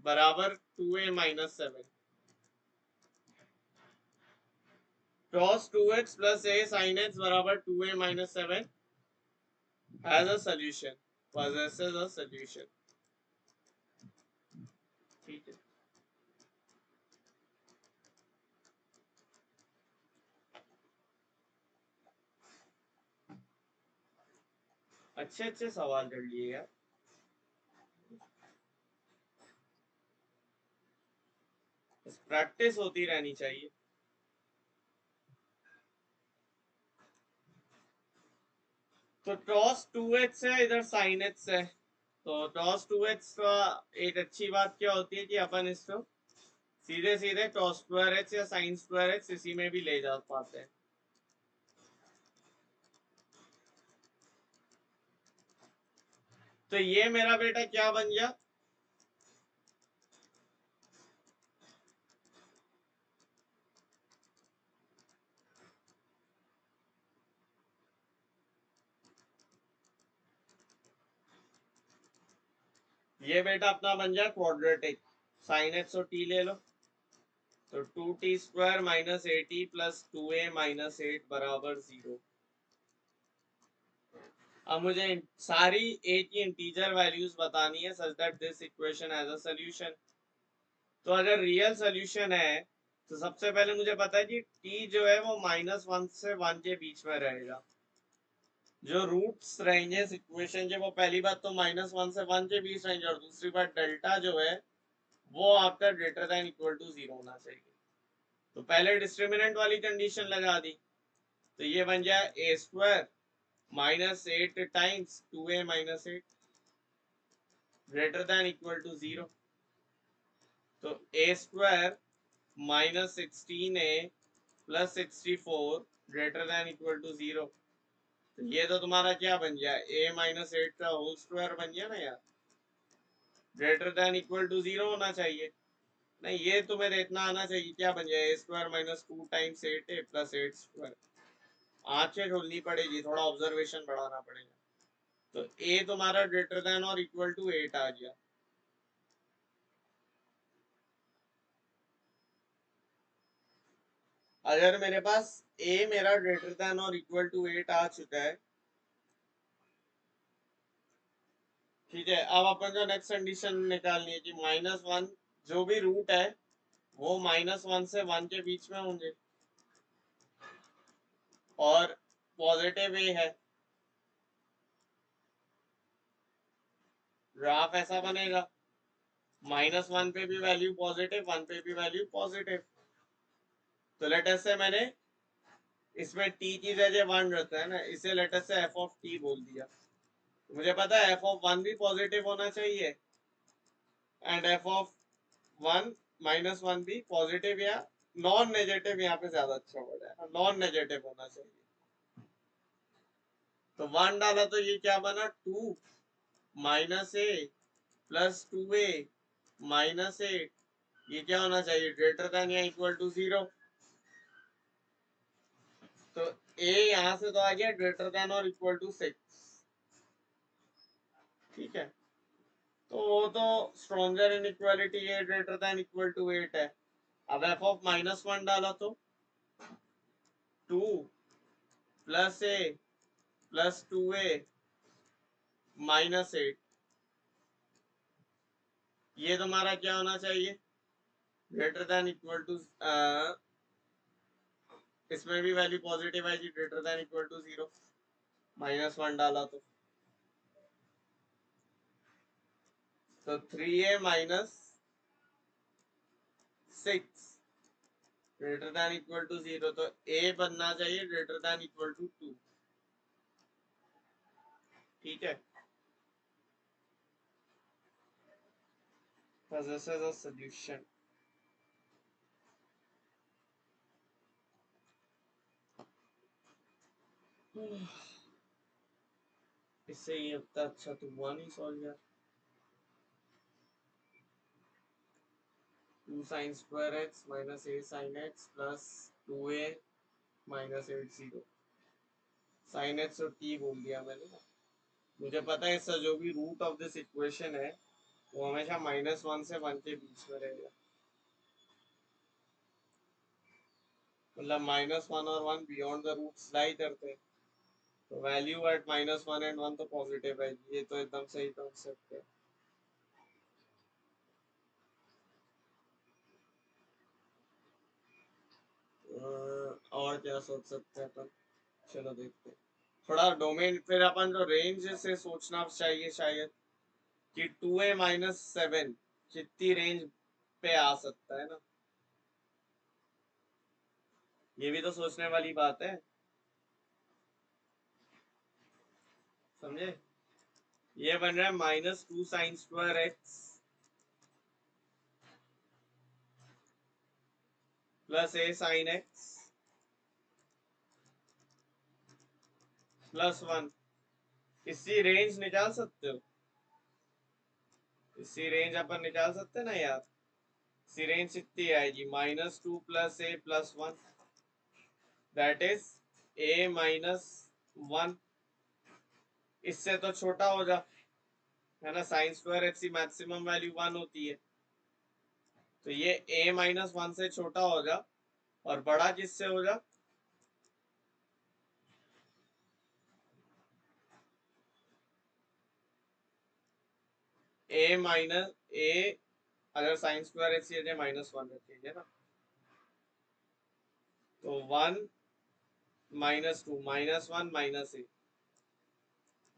बराबर 2a माइनस 7। cos 2x प्लस a sin x बराबर 2a minus 7 has a solution, possesses a solution। ठीक है, अच्छे अच्छे सवाल कर लिए यार, प्रैक्टिस होती रहनी चाहिए। तो cos 2x है, इधर sin x है, तो cos 2x का एक अच्छी बात क्या होती है कि अपन इसको सीधे सीधे cos स्क्वायर x या sin स्क्वायर x इसी में भी ले जा पाते हैं। तो ये मेरा बेटा क्या बन गया, ये बेटा अपना बन जाए क्वाड्रेटिक, sin x और t ले लो, तो 2t square minus 8t plus 2a minus 8 बराबर 0। अब मुझे सारी a की इंटीजर वैल्यूज बतानी है such that this equation has a solution. तो अगर रियल सॉल्यूशन है, तो सबसे पहले मुझे पता है कि t जो है वो -1 से 1 के बीच में रहेगा, जो रूट्स रहेंगे इस इक्वेशन के, वो पहली बात तो -1 से 1 के बीच रहेंगे, और दूसरी बात डेल्टा जो है वो आपका ग्रेटर देन इक्वल टू 0 होना चाहिए। तो पहले डिस्क्रिमिनेंट वाली कंडीशन लगा दी, तो ये बन जाए a square minus 8 times 2a minus 8 greater than equal to 0। तो a square minus 16a plus 64 greater than equal to 0। तो ये तो तुम्हारा क्या बन गया, a माइनस 8 का होल स्क्वायर बन गया ना यार, ग्रेटर देन इक्वल टू 0 होना चाहिए। नहीं, ये तुम्हें देखना आना चाहिए क्या बन जाए, a square minus 2 times 8a plus 8 square. आंखें खोलनी पड़ेगी, थोड़ा ऑब्जर्वेशन बढ़ाना पड़ेगा। तो a तुम्हारा ग्रेटर देन और इक्वल टू 8 आ गया, अगर मेरे पास a मेरा ग्रेटर देन और इक्वल टू 8 आ चुका है, ठीक है, अब अपन जो नेक्स्ट कंडीशन निकालनी है कि -1 जो भी रूट है वो -1 से 1 के बीच में होंगे और पॉजिटिव a है, ग्राफ ऐसा बनेगा -1 पे भी वैल्यू पॉजिटिव, 1 पे भी वैल्यू पॉजिटिव। तो लेटर से मैंने इसमें t की जगह 1 रहता है ना, इसे लेटर से f ऑफ t बोल दिया। मुझे पता है f ऑफ 1 भी पॉजिटिव होना चाहिए एंड f ऑफ 1 -1 भी पॉजिटिव या नॉन नेगेटिव, यहाँ पे ज्यादा अच्छा वर्ड है, नॉन नेगेटिव होना चाहिए। तो 1 डाला तो ये क्या बना 2 -a प्लस 2a -8, ये क्या होना चाहिए ग्रेटर देन या इक्वल टू 0। तो a यहां से तो आ गया ग्रेटर देन और इक्वल टू 6, ठीक है। तो वो तो stronger inequality a greater than equal to 8 है। अब f ऑफ -1 डाला तो 2 प्लस a प्लस 2a -8, ये तुम्हारा क्या होना चाहिए ग्रेटर देन इक्वल टू, इसमें भी वैल्यू पॉजिटिव आएगी ग्रेटर देन इक्वल टू 0, -1 डाला तो 3a -6 greater than equal to 0, तो a बनना चाहिए ग्रेटर देन इक्वल टू 2, ठीक है। So this is a solution. इससे ये होता अच्छा तो 1 ही सॉल्व यार। 2 sin square x minus a sin x plus 2a minus 8 0, sin x और t बोल दिया मैंने ना। मुझे पता है इसका जो भी रूट ऑफ दिस इक्वेशन है वो हमेशा -1 से 1 के बीच में रहेगा, मतलब -1 और 1 बियॉन्ड द रूट्स लाई करते हैं, तो वैल्यू एट -1 एंड 1 तो पॉजिटिव है, ये तो एकदम सही कॉन्सेप्ट है। और क्या सोच सकते हैं अपन, चलो देखते हैं थोड़ा डोमेन, फिर अपन जो रेंज से सोचना चाहिए शायद कि 2a-7 कितनी रेंज पे आ सकता है ना, ये भी तो सोचने वाली बात है, समझे। ये बन रहा है -2 sin square x plus a sin x plus 1, इसकी रेंज निकाल सकते हो, इसकी रेंज अपन निकाल सकते हैं ना यार। इसकी रेंज कितनी आएगी -2 plus a plus 1, that is a -1, इससे तो छोटा हो जा, है ना, साइन स्क्वायर एक्स की मैक्सिमम वैल्यू 1 होती है, तो ये a-1 से छोटा हो जा और बड़ा किससे हो जा, a अगर साइन स्क्वायर एक्स ये -1 रखेंगे ना, तो 1 -2 -1 -a,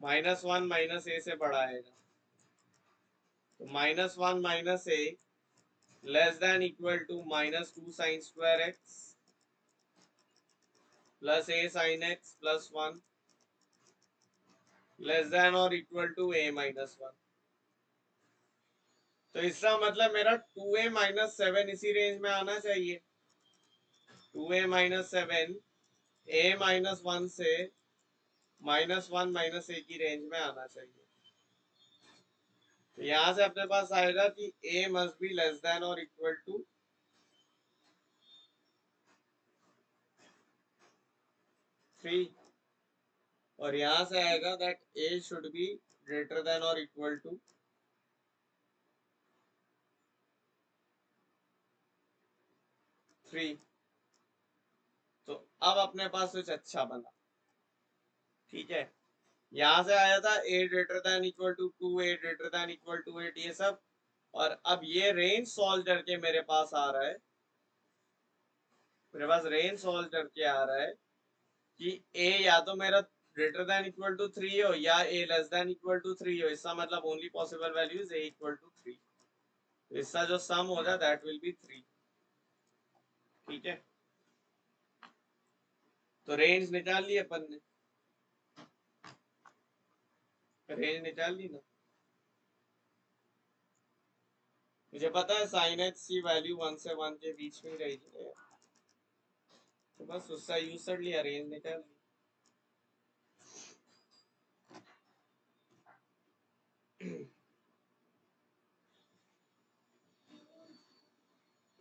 -1 -a से बड़ा आएगा, तो -1 -a less than equal to -2 sine square x plus a sine x plus 1 less than और इक्वल टू a-1। तो इसका मतलब मेरा 2a-7 इसी रेंज में आना चाहिए, 2a-7 a-1 से -1 -a की रेंज में आना चाहिए। तो यहां से अपने पास आएगा कि a must be less than और इक्वल टू 3, और यहां से आएगा that a should be greater than और इक्वल टू 3। अब अपने पास कुछ अच्छा बना, ठीक है। यहाँ से आया था 8 greater than equal to 2, 8 greater than equal to 8, ये सब। और अब ये रेंज सॉल्व करके मेरे पास आ रहा है, मेरे पास रेंज सॉल्व करके आ रहा है कि a या तो मेरा ग्रेटर देन इक्वल टू 3 हो या a less than equal to 3 हो। इसका मतलब only possible value is a equal to 3। इसका जो सम होगा दैट विल बी 3, ठीक है। तो रेंज निकाल ली अपन ने, रेंज निकाल ली ना। मुझे पता है साइन एच की वैल्यू 1 से 1 के बीच में रहेगी, तो बस उसका यूज कर लिया, रेंज निकाल ली।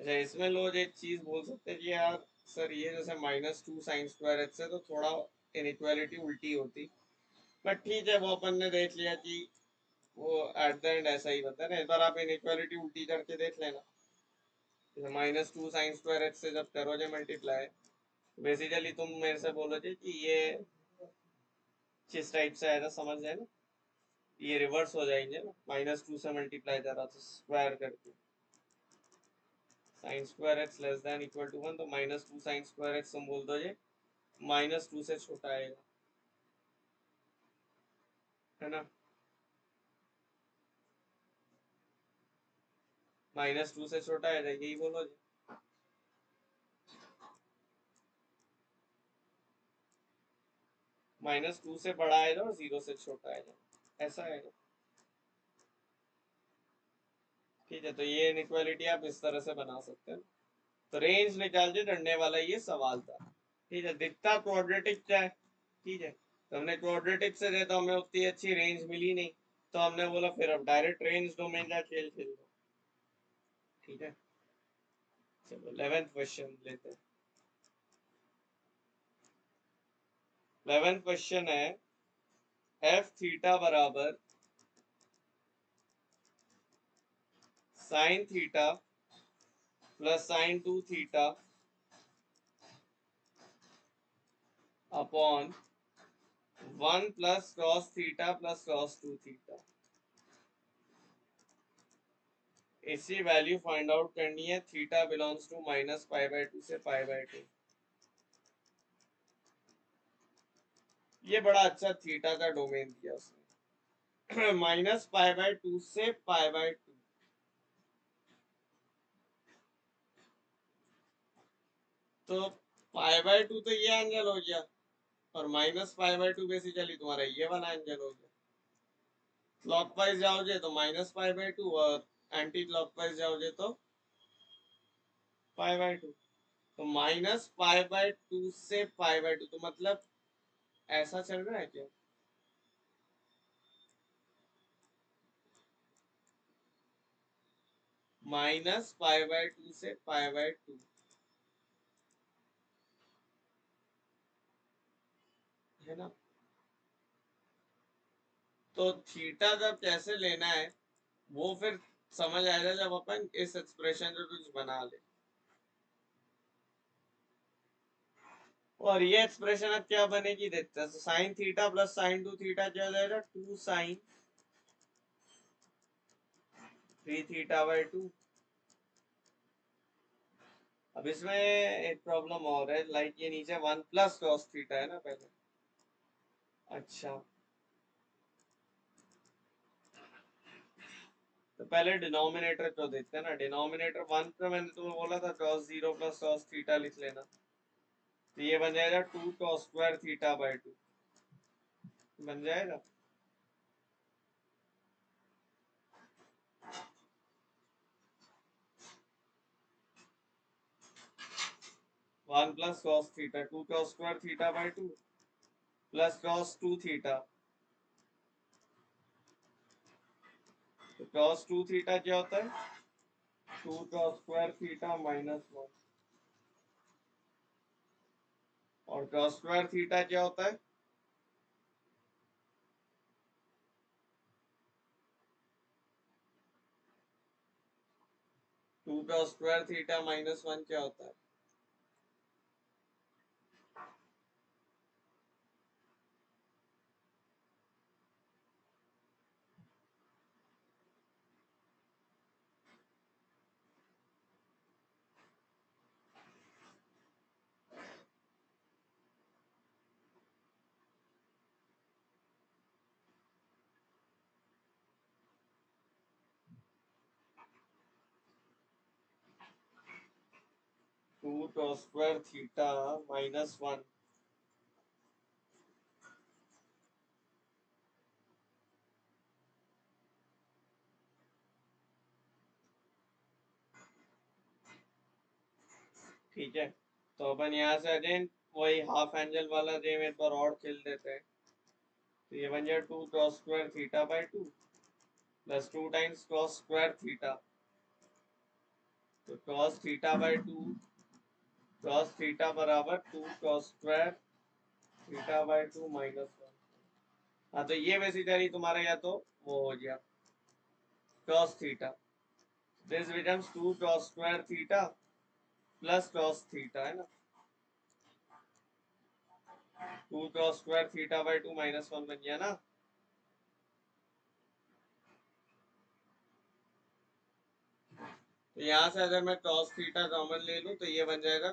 अच्छा, इसमें लोग एक चीज बोल सकते हैं कि यार सर ये जैसे -2 साइन स्क्वायर एच से तो थोड़ा इनइक्वालिटी उल्टी होती, बट ठीक है, वो अपन ने देख लिया कि वो एट द एंड ऐसा ही बनता है ना। इस बार आप इनइक्वालिटी उल्टी करके देख लेना। -2 साइन स्क्वायर एच से जब करोगे मल्टीप्लाई, बेसिकली तुम मेरे से बोलोगे कि ये किस टाइप से आएगा, समझ जाए ना, ये रिवर्स हो जाएंगे ना, -2 से मल्टीप्लाई करा तो स्क्वायर करके sine square x less than equal to 1, तो -2 साइन स्क्वायर एक्स तुम बोल दो ये -2 से छोटा आएगा, है ना। -2 से छोटा आएगा, यही बोलो जी। -2 से बड़ा आएगा और 0 से छोटा आएगा, ऐसा आएगा, ठीक है। तो ये इनइक्वालिटी आप इस तरह से बना सकते हैं। तो रेंज निकाल के करने वाला ये सवाल था, ठीक है। दिखता क्वाड्रेटिक क्या है, ठीक है। तो हमने क्वाड्रेटिक से दे तो हमें उतनी अच्छी रेंज मिली नहीं, तो हमने बोला फिर अब डायरेक्ट रेंज डोमेन का खेल खेल दो, ठीक है। चलो 11th क्वेश्चन लेते हैं। 11th क्वेश्चन है एफ थीटा बराबर sine theta plus sign 2 theta upon 1 plus cos theta plus cos 2 theta. इसकी वैल्यू फाइंड आउट करनी है, थीटा बिलोंग्स टू -π/2 से π/2। ये बड़ा अच्छा थीटा का डोमेन दिया उसने, -π/2 से π/2। तो π/2 तो ये एंगल हो गया, और -π/2 बेसिकली तुम्हारा ये वाला एंगल हो गया। क्लॉकवाइज जाओगे तो -π/2, और एंटी क्लॉकवाइज जाओगे तो π/2। तो -π/2 से π/2, तो मतलब ऐसा चल रहा है क्या, -π/2 से π/2, है ना। तो थीटा जब कैसे लेना है वो फिर समझ आएगा जब अपन इस एक्सप्रेशन को कुछ बना ले। और ये एक्सप्रेशन अब क्या बनेगी देखते हैं। Sine theta plus sign 2 theta क्या हो जाएगा, 2 साइन 3 थीटा/2। अब इसमें एक प्रॉब्लम और है, लाइक ये नीचे 1 प्लस कॉस थीटा है ना पहले। अच्छा, तो पहले डिनोमिनेटर को देखते हैं ना। डिनोमिनेटर 1 पे मैंने तुम्हें बोला था cos 0 प्लस cos थीटा लिख लेना, तो ये बन जाएगा 2 cos स्क्वायर थीटा/2 बन जाएगा। One plus cos theta, 2 cos square theta plus cos 2 theta. तो cos 2 थीटा क्या होता है, 2 cos स्क्वायर थीटा -1। और cos स्क्वायर थीटा क्या होता है, 2 cos स्क्वायर थीटा -1 क्या होता है। 2 cos square थीटा माइनस 1 ठीक है। तो अपन यहाँ से अगेन वही हाफ एंगल वाला गेम एक बार और खेल देते हैं। तो ये बन जाए 2 cos square theta by 2 plus 2 times cos square theta. तो cos theta by 2 cos theta बराबर 2 cos square theta by 2 minus 1। हाँ तो ये बेसिकली तुम्हारा या तो वो हो गया cos theta. This becomes 2 cos square theta plus cos theta, है ना। 2 cos square theta by 2 minus 1 बन गया ना। तो यहाँ से अगर मैं cos थीटा कॉमन ले लूं तो ये बन जाएगा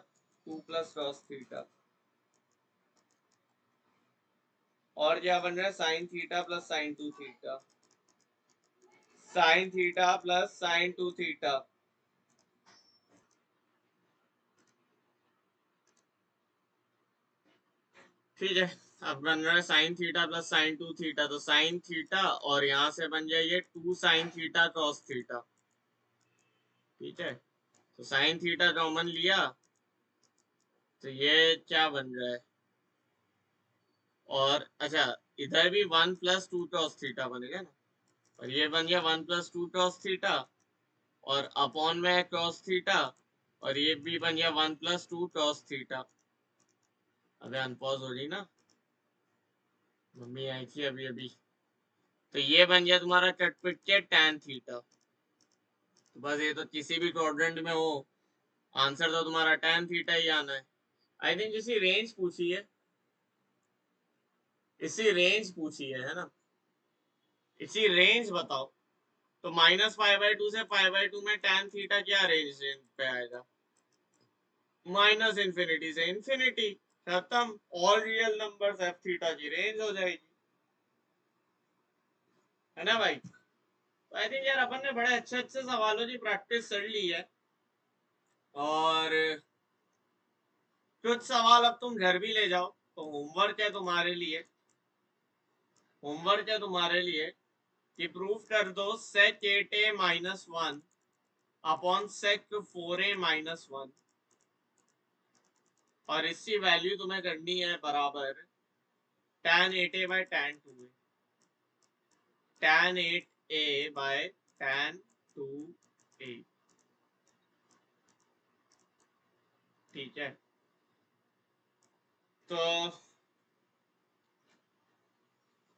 2 प्लस cos थीटा। और क्या बन रहा है sin theta plus sin 2 theta. sin theta plus sin 2 theta. ठीक है। अब बन रहा है sin theta plus sin 2 theta. तो sin थीटा और यहाँ से बन जाएगा 2 sin थीटा cos थीटा। ठीक है। तो sin थीटा कॉमन लिया तो ये क्या बन रहा है, और अच्छा इधर भी 1 प्लस 2 cos थीटा बनेगा ना। और ये बन गया 1 प्लस 2 cos थीटा और अपॉन में है cos थीटा। और ये भी बन गया 1 प्लस 2 cos थीटा। अबे अनपॉज हो रही ना, मम्मी आई थी अभी अभी। तो ये बन गया तुम्हारा कटपिट के tan थीटा। तो बस ये तो किसी भी क्वाड्रेंट में हो, आंसर तो तुम्हारा tan थीटा ही आना है। आई थिंक इसी रेंज पूछी है, इसी रेंज पूछी है ना। इसी रेंज बताओ। तो माइनस 5/2 से 5/2 में tan थीटा क्या रेंज पे आएगा, माइनस इंफिनिटी से इंफिनिटी। खत्म, all real numbers F theta की रेंज हो जाएगी, है ना भाई। तो आई थिंक यार अपन ने बड़े अच्छे अच्छे सवालों की प्रैक्टिस कर ली है। और कुछ सवाल अब तुम घर भी ले जाओ, तो होमवर्क है तुम्हारे लिए, होमवर्क है तुम्हारे लिए कि प्रूफ कर दो sec 8a minus 1 upon sec 4a minus 1। और इसकी वैल्यू तुम्हें करनी है बराबर tan 8a by tan 2a, tan 8a by tan 2a। ठीक है। तो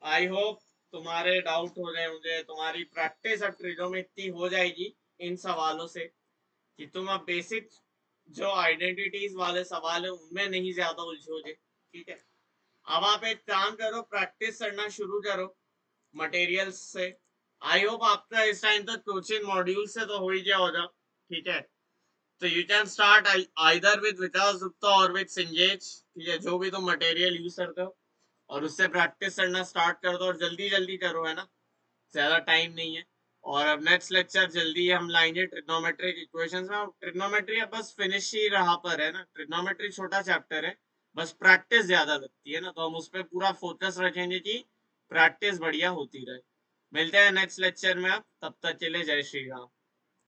आई होप तुम्हारे डाउट हो रहे होंगे, तुम्हारी प्रैक्टिस अब ट्रिगो में इतनी हो जाएगी इन सवालों से कि तुम अब बेसिक जो आइडेंटिटीज वाले सवाल है उनमें नहीं ज्यादा उलझोगे। ठीक है। अब आप एक काम करो, प्रैक्टिस करना शुरू करो मटेरियल्स से। आई होप आपका इस टाइम तक कोचिंग मॉड्यूल से तो हो ही गया होगा। ठीक है। तो you can start either with Vikas Gupta और विद सिंजेज। ठीक है, जो भी तुम मटेरियल यूज करते हो और उससे प्रैक्टिस करना स्टार्ट कर दो, और जल्दी जल्दी करो, है ना, ज्यादा टाइम नहीं है। और अब नेक्स्ट लेक्चर जल्दी हम लाएंगे ट्रिग्नोमेट्रिक इक्वेशंस में। ट्रिग्नोमेट्री अब बस फिनिश ही रहा पर है ना, ट्रिग्नोमेट्री छोटा चैप्टर है, बस प्रैक्टिस ज्यादा लगती है ना, तो हम उस पर पूरा फोकस रखेंगे कि प्रैक्टिस बढ़िया होती रहे। मिलते हैं नेक्स्ट लेक्चर में, अब तब तक के लिए जय श्री राम।